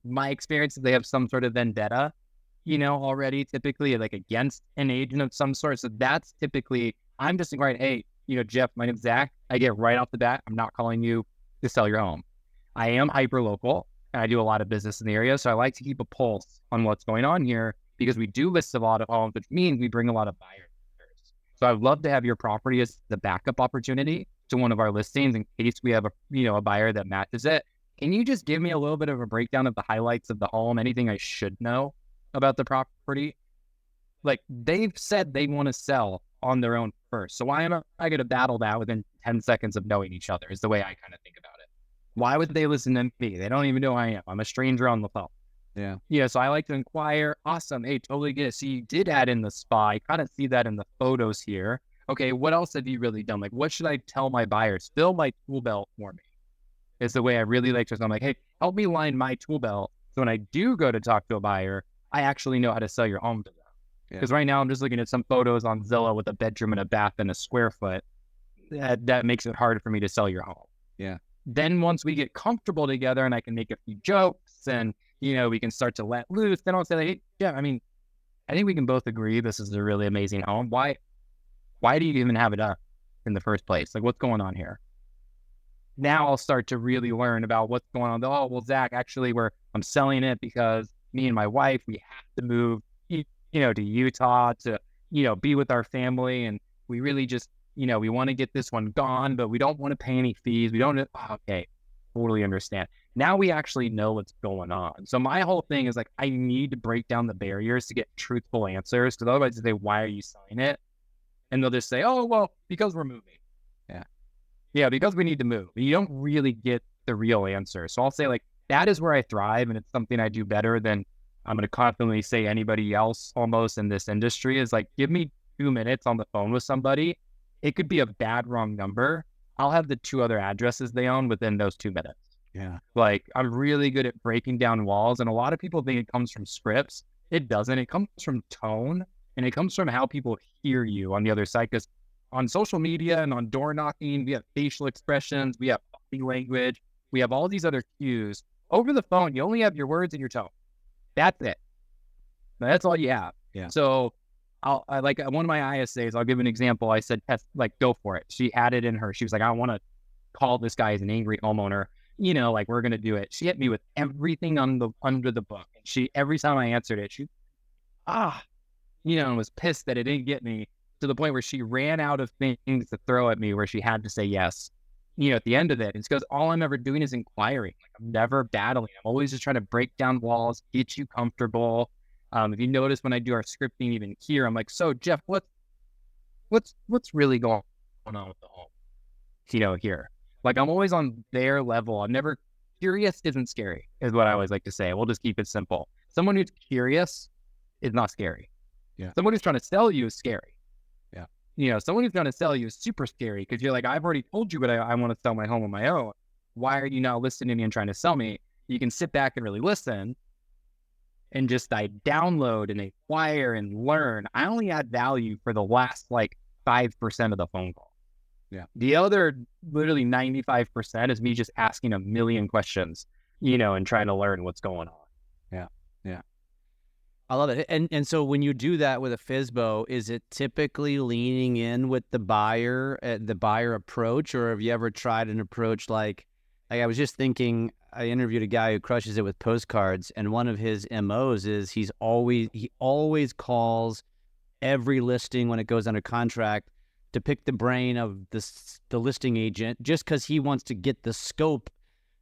My experience is they have some sort of vendetta, you know, already typically like against an agent of some sort. So that's typically, I'm just like, hey, you know, Jeff, my name's Zach. I get right off the bat, I'm not calling you to sell your home. I am hyper local and I do a lot of business in the area. So I like to keep a pulse on what's going on here, because we do list a lot of homes, which means we bring a lot of buyers. So I'd love to have your property as the backup opportunity to one of our listings in case we have a buyer that matches it. Can you just give me a little bit of a breakdown of the highlights of the home, anything I should know about the property? Like, they've said they want to sell on their own first. So why am I going to battle that within 10 seconds of knowing each other, is the way I kind of think about it. Why would they listen to me? They don't even know who I am. I'm a stranger on the phone. Yeah. Yeah. So I like to inquire. Awesome. Hey, totally get it. So you did add in the spa. I kind of see that in the photos here. Okay. What else have you really done? Like, what should I tell my buyers? Fill my tool belt for me. Is the way I really like to. So I'm like, hey, help me line my tool belt. So when I do go to talk to a buyer, I actually know how to sell your home to them. Because right now I'm just looking at some photos on Zillow with a bedroom and a bath and a square foot. That makes it hard for me to sell your home. Yeah. Then once we get comfortable together and I can make a few jokes and, you know, we can start to let loose, then I'll say, like, hey, yeah, I mean, I think we can both agree this is a really amazing home. Why do you even have it up in the first place? Like, what's going on here? Now I'll start to really learn about what's going on. Oh, well, Zach, actually, I'm selling it because, me and my wife, we have to move, to Utah to, be with our family. And we really just, we want to get this one gone, but we don't want to pay any fees. We don't, okay, totally understand. Now we actually know what's going on. So my whole thing is like, I need to break down the barriers to get truthful answers. Because otherwise they say, why are you selling it? And they'll just say, oh, well, because we're moving. Yeah, because we need to move. You don't really get the real answer. So I'll say like, that is where I thrive. And it's something I do better than I'm going to confidently say anybody else almost in this industry is like, give me 2 minutes on the phone with somebody. It could be a bad, wrong number. I'll have the 2 other addresses they own within those 2 minutes. Yeah. Like I'm really good at breaking down walls. And a lot of people think it comes from scripts. It doesn't. It comes from tone and it comes from how people hear you on the other side. Because on social media and on door knocking, we have facial expressions, we have body language, we have all these other cues. Over the phone, you only have your words and your tone. That's it. That's all you have. Yeah. So I like one of my ISAs, I'll give an example. I said, like, go for it. She had it in her. She was like, I want to call this guy as an angry homeowner. Like we're going to do it. She hit me with everything under the book. And every time I answered it, she, and was pissed that it didn't get me to the point where she ran out of things to throw at me where she had to say yes. At the end of it, it's because all I'm ever doing is inquiring. Like I'm never battling. I'm always just trying to break down walls, get you comfortable. If you notice when I do our scripting, even here, I'm like, so Jeff, what's really going on with the home? Here, like I'm always on their level. I'm never curious isn't scary, is what I always like to say. We'll just keep it simple. Someone who's curious is not scary. Yeah. Someone who's trying to sell you is scary. Yeah. Someone who's going to sell you is super scary because you're like, I've already told you, but I want to sell my home on my own. Why are you now listening to me and trying to sell me? You can sit back and really listen and just I download and acquire and learn. I only add value for the last like 5% of the phone call. Yeah. The other literally 95% is me just asking a million questions, and trying to learn what's going on. Yeah. I love it. And so when you do that with a FSBO, is it typically leaning in with the buyer approach, or have you ever tried an approach like I was just thinking, I interviewed a guy who crushes it with postcards, and one of his MOs is he always calls every listing when it goes under contract to pick the brain of the listing agent just because he wants to get the scope.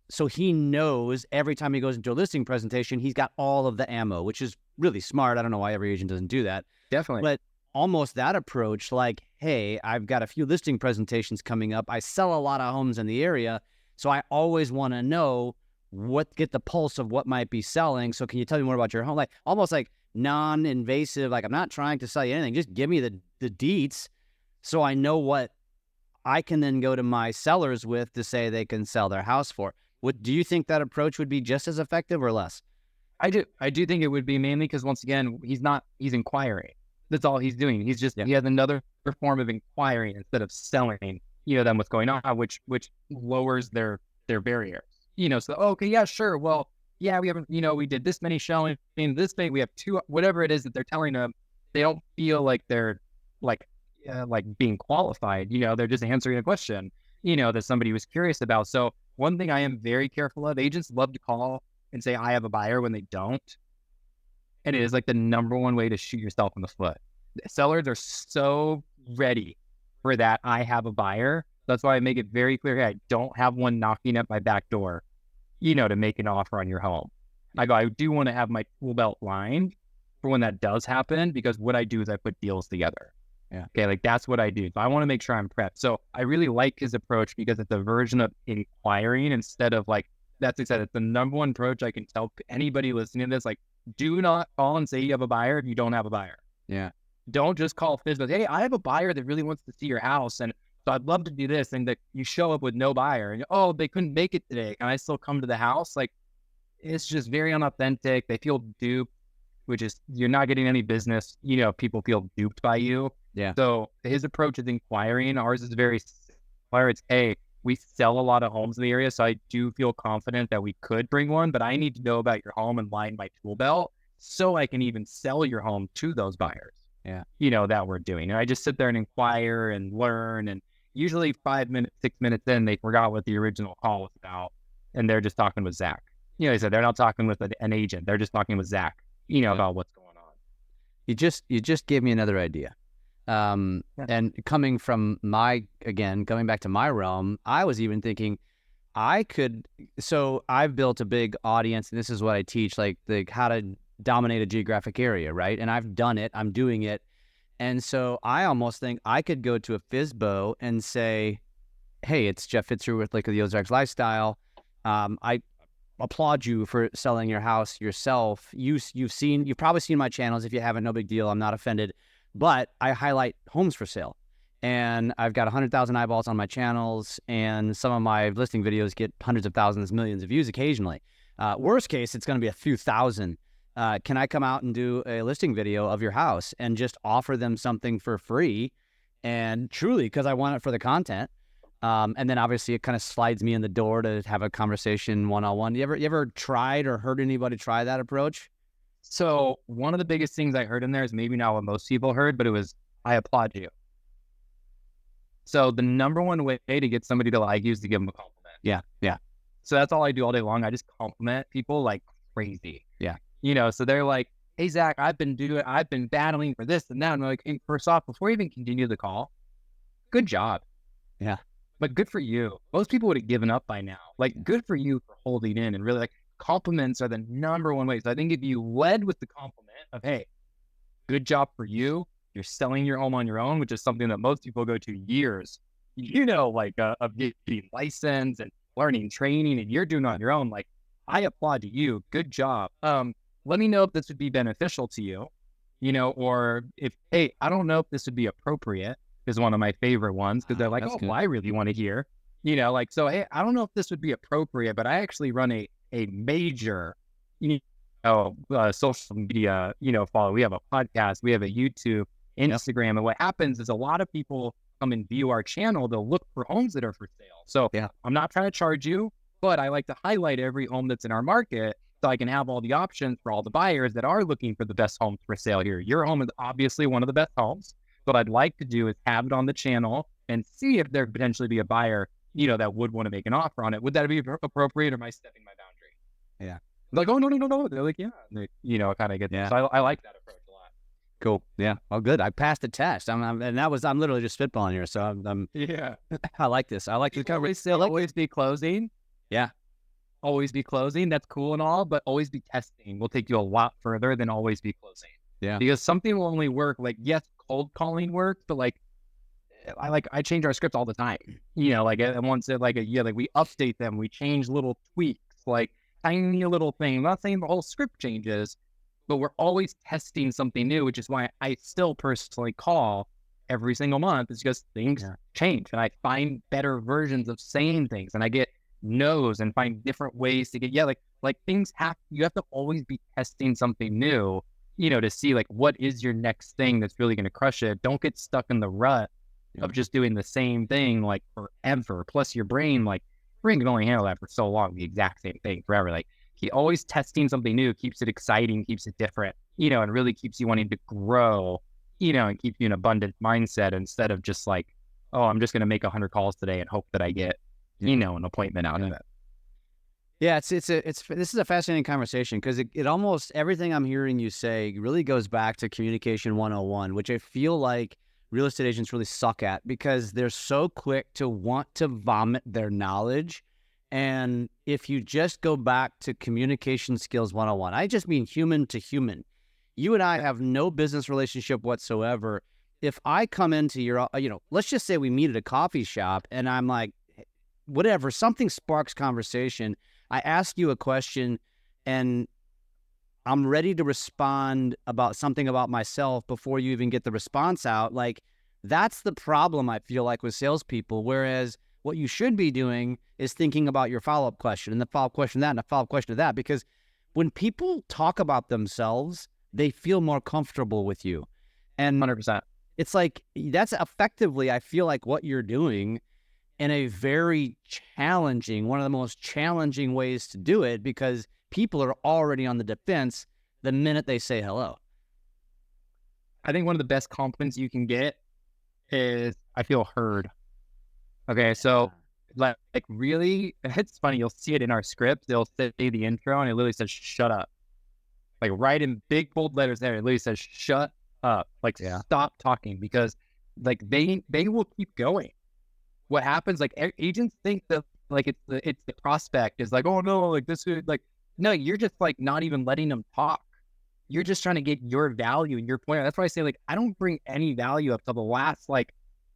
So he knows every time he goes into a listing presentation, he's got all of the ammo, which is really smart. I don't know why every agent doesn't do that. Definitely. But almost that approach, like, hey, I've got a few listing presentations coming up. I sell a lot of homes in the area. So I always want to know get the pulse of what might be selling. So can you tell me more about your home? Like almost like non-invasive, like I'm not trying to sell you anything. Just give me the deets so I know what I can then go to my sellers with to say they can sell their house for. Do you think that approach would be just as effective or less? I do think it would be, mainly because once again, he's inquiring. That's all he's doing. He's just, he has another form of inquiring instead of selling, them what's going on, which lowers their barriers. So, okay, yeah, sure. Well, yeah, we haven't, we did this many showings, this thing, we have 2, whatever it is that they're telling them, they don't feel like they're like being qualified, they're just answering a question, that somebody was curious about. So one thing I am very careful of, agents love to call and say, I have a buyer when they don't. And it is like the number one way to shoot yourself in the foot. Sellers are so ready for that. I have a buyer. That's why I make it very clear. Hey, I don't have one knocking at my back door, to make an offer on your home. I do want to have my tool belt lined for when that does happen, because what I do is I put deals together. Yeah. Okay. Like that's what I do. So I want to make sure I'm prepped. So I really like his approach because it's a version of inquiring instead of like, that's exactly, it's the number one approach I can tell anybody listening to this. Like, do not call and say you have a buyer if you don't have a buyer. Yeah. Don't just call FSBO. Hey, I have a buyer that really wants to see your house. And so I'd love to do this. And that you show up with no buyer and, oh, they couldn't make it today. Can I still come to the house? Like, it's just very unauthentic. They feel duped, which is, you're not getting any business. People feel duped by you. Yeah. So his approach is inquiring. Ours is very similar. It's, hey, we sell a lot of homes in the area, so I do feel confident that we could bring one, but I need to know about your home and line my tool belt so I can even sell your home to those buyers. Yeah. That we're doing. And I just sit there and inquire and learn. And usually 5 minutes, 6 minutes in, they forgot what the original call was about. And they're just talking with Zach, They said they're not talking with an agent. They're just talking with Zach, about what's going on. You just gave me another idea. And coming back to my realm, I was even thinking so I've built a big audience, and this is what I teach, like how to dominate a geographic area, right? And I've done it, I'm doing it. And so I almost think I could go to a FSBO and say, hey, it's Jeff Fitzer with like the Ozarks Lifestyle. I applaud you for selling your house yourself. You've probably seen my channels. If you haven't, no big deal. I'm not offended. But I highlight homes for sale. And I've got 100,000 eyeballs on my channels, and some of my listing videos get hundreds of thousands, millions of views occasionally. Worst case, it's going to be a few thousand. Can I come out and do a listing video of your house and just offer them something for free? And truly, because I want it for the content. And then obviously it kind of slides me in the door to have a conversation one-on-one. You ever tried or heard anybody try that approach? So one of the biggest things I heard in there is maybe not what most people heard, but it was, I applaud you. So the number one way to get somebody to like you is to give them a compliment. Yeah. So that's all I do all day long. I just compliment people like crazy. Yeah. So they're like, hey, Zach, I've been battling for this and that. And I'm like, hey, first off, before you even continue the call, good job. Yeah. But good for you. Most people would have given up by now. Like, good for you for holding in, and really, like, compliments are the number one way. So I think if you led with the compliment of, hey, good job for you, you're selling your home on your own, which is something that most people go to years, of getting licensed and learning training, and you're doing it on your own. Like, I applaud you. Good job. Let me know if this would be beneficial to you, or if, hey, I don't know if this would be appropriate, is one of my favorite ones, because they're like, oh, well, I really want to hear, so, hey, I don't know if this would be appropriate, but I actually run a major, social media, follow. We have a podcast, we have a YouTube, Instagram. And what happens is a lot of people come and view our channel. They'll look for homes that are for sale. So I'm not trying to charge you, but I like to highlight every home that's in our market, so I can have all the options for all the buyers that are looking for the best homes for sale here. Your home is obviously one of the best homes. What I'd like to do is have it on the channel and see if there could potentially be a buyer, that would want to make an offer on it. Would that be appropriate, or am I stepping my boundary? Yeah. Like, oh, no. They're like, yeah. They, kind of get that. So I like that approach a lot. Cool. Yeah. Well, good. I passed the test. I'm literally just spitballing here. So I like this. I like to always be closing. Yeah. Always be closing. That's cool and all, but always be testing will take you a lot further than always be closing. Yeah. Because something will only work, like, yes, cold calling works, but I change our scripts all the time. And once we update them, we change little tweaks, like tiny little thing. I'm not saying the whole script changes, but we're always testing something new, which is why I still personally call every single month. It's because things change, and I find better versions of saying things, and I get no's and find different ways to get, things you have to always be testing something new, to see what is your next thing that's really going to crush it. Don't get stuck in the rut of just doing the same thing forever. Plus your brain can only handle that for so long, the exact same thing forever. Always testing something new keeps it exciting, keeps it different, and really keeps you wanting to grow, and keep you in abundant mindset, instead of just oh, I'm just going to make 100 calls today and hope that I get, an appointment out of it. Yeah, this is a fascinating conversation, because it almost, everything I'm hearing you say really goes back to communication 101, which I feel like real estate agents really suck at, because they're so quick to want to vomit their knowledge. And if you just go back to communication skills 101, I just mean human to human. You and I have no business relationship whatsoever. If I come into your, let's just say we meet at a coffee shop, and I'm like, whatever, something sparks conversation. I ask you a question, and I'm ready to respond about something about myself before you even get the response out. That's the problem, I feel like, with salespeople. Whereas what you should be doing is thinking about your follow-up question, and the follow-up question to that, and the follow-up question to that. Because when people talk about themselves, they feel more comfortable with you. And 100%. It's that's effectively, I feel like, what you're doing, in a very challenging, one of the most challenging ways to do it, because people are already on the defense the minute they say hello. I think one of the best compliments you can get is, I feel heard. Okay, so Like really, it's funny. You'll see it in our script. They'll say the intro, and it literally says "shut up," like right in big bold letters there. It literally says "shut up," like stop talking, because like they will keep going. What happens? Like agents think that like it's the prospect is like, oh no, like this is like, no, you're just like not even letting them talk. You're just trying to get your value and your point. That's why I say, like, I don't bring any value up to the last, like,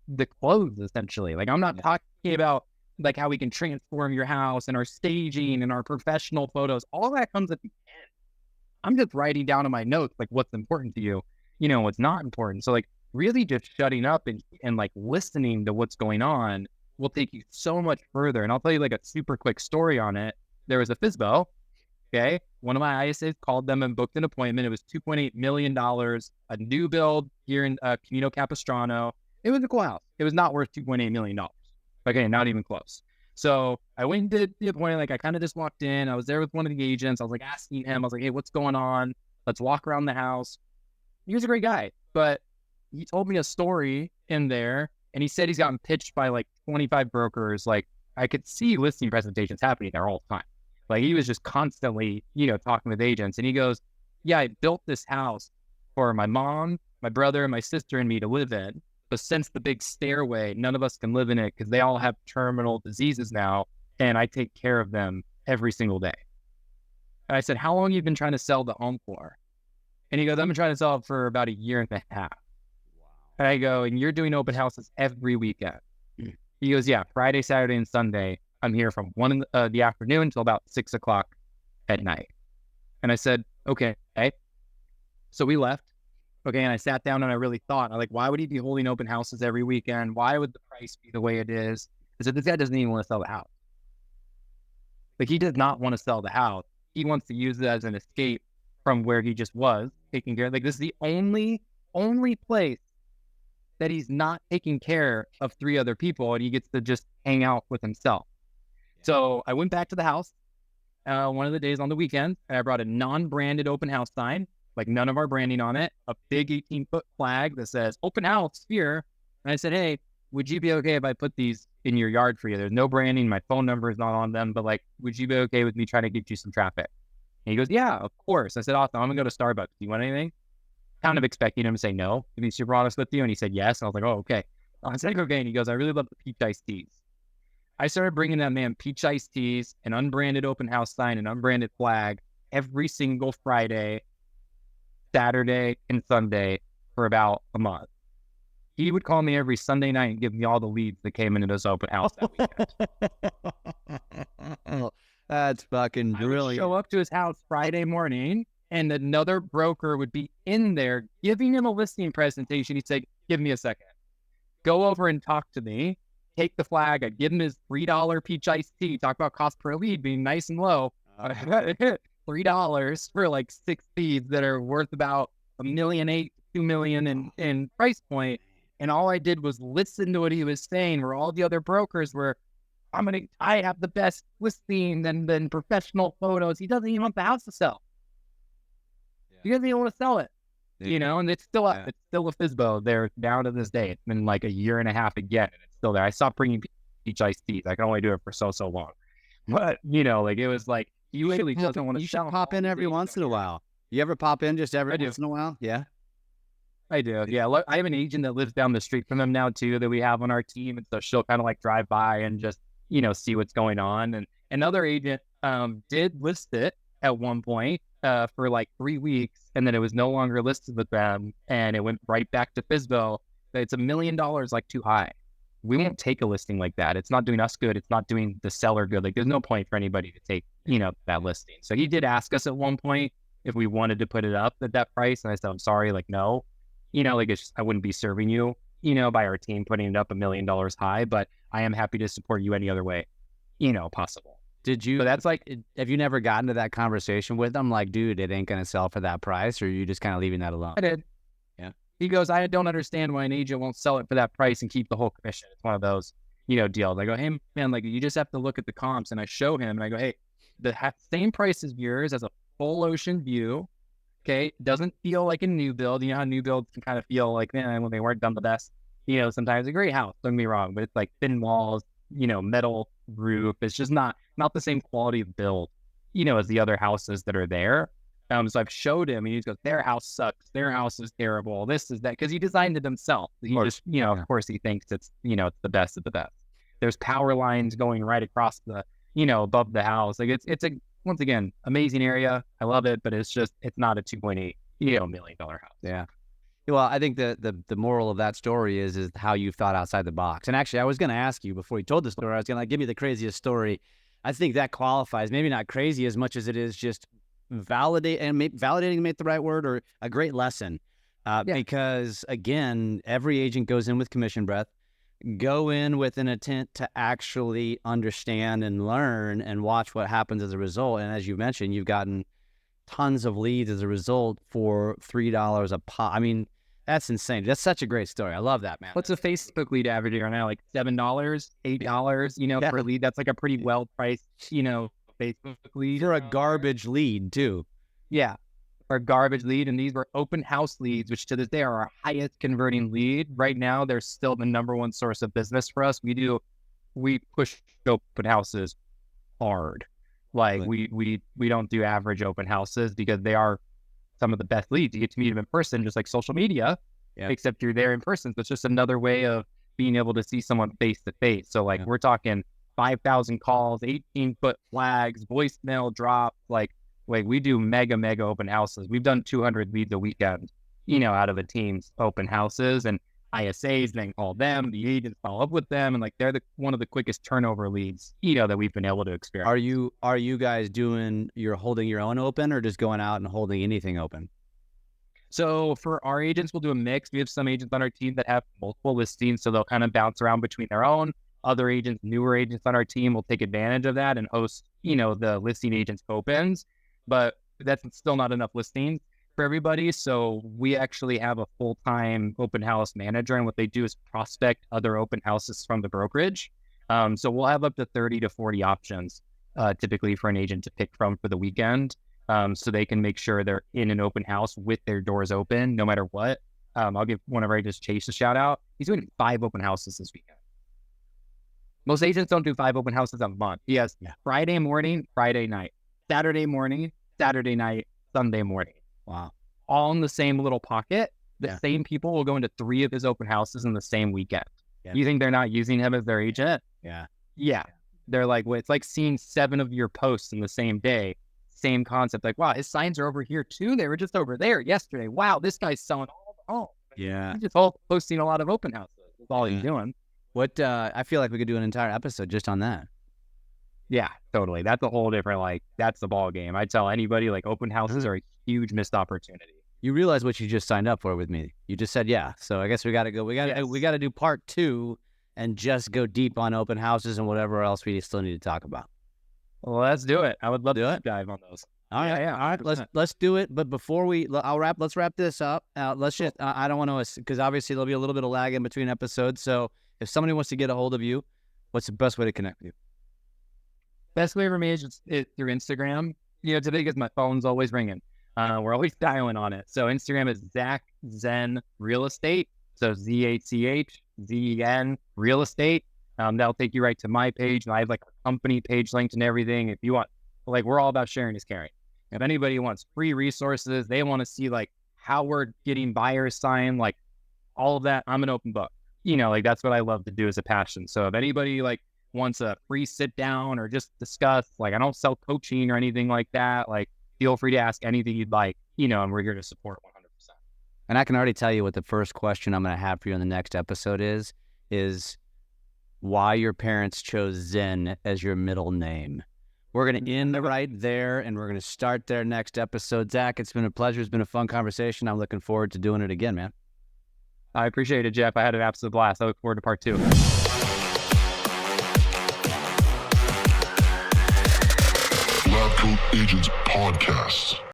the close, essentially. Like, I'm not talking about, like, how we can transform your house and our staging and our professional photos. All that comes at the end. I'm just writing down in my notes, like, what's important to you, what's not important. So, like, really just shutting up and like, listening to what's going on will take you so much further. And I'll tell you, like, a super quick story on it. There was a FSBO. Okay. One of my ISAs called them and booked an appointment. It was $2.8 million, a new build here in Camino Capistrano. It was a cool house. It was not worth $2.8 million. Okay. Not even close. So I went and did the appointment. Like, I kind of just walked in. I was there with one of the agents. I was like asking him, I was like, hey, what's going on? Let's walk around the house. He was a great guy, but he told me a story in there, and he said he's gotten pitched by like 25 brokers. Like, I could see listing presentations happening there all the time. Like, he was just constantly, talking with agents. And he goes, yeah, I built this house for my mom, my brother, my sister, and me to live in. But since the big stairway, none of us can live in it because they all have terminal diseases now. And I take care of them every single day. And I said, how long have you been trying to sell the home for? And he goes, I've been trying to sell it for about 1.5 years. Wow. And I go, and you're doing open houses every weekend? He goes, yeah, Friday, Saturday, and Sunday. I'm here from 1 in the afternoon until about 6 o'clock at night. And I said, okay. So we left. Okay. And I sat down and I really thought, I'm like, why would he be holding open houses every weekend? Why would the price be the way it is? I said, this guy doesn't even want to sell the house. Like, he does not want to sell the house. He wants to use it as an escape from where he just was taking care. Like, this is the only place that he's not taking care of 3 other people, and he gets to just hang out with himself. So I went back to the house one of the days on the weekend, and I brought a non-branded open house sign, like none of our branding on it, a big 18-foot flag that says open house here. And I said, hey, would you be okay if I put these in your yard for you? There's no branding. My phone number is not on them, but like, would you be okay with me trying to get you some traffic? And he goes, yeah, of course. I said, awesome. I'm going to go to Starbucks. Do you want anything? Kind of expecting him to say no, to be super honest with you. And he said yes. And I was like, oh, okay. I said, okay. And he goes, I really love the peach iced teas. I started bringing that man peach iced teas, an unbranded open house sign, an unbranded flag every single Friday, Saturday, and Sunday for about a month. He would call me every Sunday night and give me all the leads that came into this open house that weekend. That's fucking brilliant. I would show up to his house Friday morning, and another broker would be in there giving him a listing presentation. He'd say, give me a second. Go over and talk to me. Take the flag. I'd give him his $3 peach iced tea. Talk about cost per lead being nice and low. $3 for like 6 leads that are worth about $1.8 million, $2 million in price point. And all I did was listen to what he was saying, where all the other brokers were, I have the best listing and professional photos. He doesn't even want the house to sell. Yeah. He doesn't even want to sell it. Yeah. And it's still it's still a FSBO there down to this day. It's been like 1.5 years again, and it's still there. I stopped bringing peach iced teas. I can only do it for so long. But like, it was like, he really doesn't want to sell. You should pop in every once in a while. You ever pop in just every once in a while? Yeah. I do. Yeah. Look, I have an agent that lives down the street from them now too, that we have on our team. And so she'll kind of like drive by and just, see what's going on. And another agent did list it at one point for like 3 weeks, and then it was no longer listed with them, and it went right back to FSBO. It's $1 million like too high. We won't take a listing like that. It's not doing us good. It's not doing the seller good. Like, there's no point for anybody to take, that listing. So he did ask us at one point if we wanted to put it up at that price. And I said, I'm sorry, like, no, like, it's just, I wouldn't be serving you, by our team putting it up $1 million high, but I am happy to support you any other way, possible. Did you, so that's like, have you never gotten to that conversation with them? Like, dude, it ain't going to sell for that price, or are you just kind of leaving that alone? I did. Yeah. He goes, I don't understand why an agent won't sell it for that price and keep the whole commission. It's one of those, deals. I go, hey man, like, you just have to look at the comps. And I show him and I go, hey, the same price as yours as a full ocean view. Okay. Doesn't feel like a new build. You know how new builds can kind of feel like, man, when they weren't done the best, sometimes a great house, don't get me wrong, but it's like thin walls, metal roof. It's just not the same quality of build, as the other houses that are there. So I've showed him, and he goes, their house sucks. Their house is terrible. This is that, because he designed it himself. He just, of course, he thinks it's, it's the best of the best. There's power lines going right across the, above the house. Like it's a, once again, amazing area. I love it, but it's not a $2.8 million house. Yeah. Well, I think the moral of that story is how you thought outside the box. And actually, I was going to ask you before you told the story, I was going to give me the craziest story. I think that qualifies, maybe not crazy as much as it is just validating, make the right word, or a great lesson. Because again, every agent goes in with commission breath, go in with an intent to actually understand and learn and watch what happens as a result. And as you mentioned, you've gotten tons of leads as a result for $3 a pop. I mean, that's insane. That's such a great story. I love that, man. What's a Facebook lead average right now? Like $7, $8, per lead. That's like a pretty well priced, Facebook lead. For a garbage lead too. Yeah. For a garbage lead. And these were open house leads, which to this day are our highest converting lead. Right now, they're still the number one source of business for us. We push open houses hard. Like we don't do average open houses because they are some of the best leads. You get to meet them in person, just like social media, except you're there in person. So it's just another way of being able to see someone face to face. So we're talking 5,000 calls, 18-foot flags, voicemail drops. Like we do mega open houses. We've done 200 leads a weekend, out of a team's open houses, and ISAs then call them, the agents follow up with them, and like they're one of the quickest turnover leads, that we've been able to experience. Are you guys you're holding your own open, or just going out and holding anything open? So for our agents, we'll do a mix. We have some agents on our team that have multiple listings, so they'll kind of bounce around between their own. Other agents, newer agents on our team, will take advantage of that and host, the listing agents opens, but that's still not enough listings for everybody. So we actually have a full-time open house manager, and what they do is prospect other open houses from the brokerage. So we'll have up to 30 to 40 options typically for an agent to pick from for the weekend. So they can make sure they're in an open house with their doors open no matter what. I'll give one of our agents, Chase, a shout out. He's doing 5 open houses this weekend. Most agents don't do 5 open houses a month. He has Friday morning, Friday night, Saturday morning, Saturday night, Sunday morning. Wow. All in the same little pocket. The same people will go into 3 of his open houses in the same weekend. Yeah. You think they're not using him as their agent? Yeah. They're like, well, it's like seeing 7 of your posts in the same day. Same concept. Like, wow, his signs are over here too. They were just over there yesterday. Wow, this guy's selling all the homes. Yeah. He's just all posting a lot of open houses. That's all he's doing. What, I feel like we could do an entire episode just on that. Yeah, totally. That's a whole different, that's the ball game. I tell anybody, open houses are a huge missed opportunity. You realize what you just signed up for with me. You just said, yeah. So I guess we got to go. We got to do part 2 and just go deep on open houses and whatever else we still need to talk about. Well, let's do it. I would love to dive on those. All right. Yeah. All right. Let's do it. But before let's wrap this up. Let's just, I don't want to, because obviously there'll be a little bit of lag in between episodes. So if somebody wants to get a hold of you, what's the best way to connect with you? Best way for me is through Instagram. Today because my phone's always ringing. We're always dialing on it. So Instagram is Zach Zen Real Estate. So ZACHZEN Real Estate. That'll take you right to my page. And I have a company page linked and everything. If you want, we're all about sharing is caring. If anybody wants free resources, they want to see how we're getting buyers signed, all of that, I'm an open book. That's what I love to do as a passion. So if anybody wants a free sit down or just discuss, I don't sell coaching or anything like that, feel free to ask anything you'd like, and we're here to support 100%. And I can already tell you what the first question I'm going to have for you in the next episode is why your parents chose Zen as your middle name. We're going to end right there, and we're going to start there next episode. Zach, it's been a pleasure. It's been a fun conversation. I'm looking forward to doing it again, man. I appreciate it, Jeff. I had an absolute blast. I look forward to part 2. Lab Coat Agents Podcast.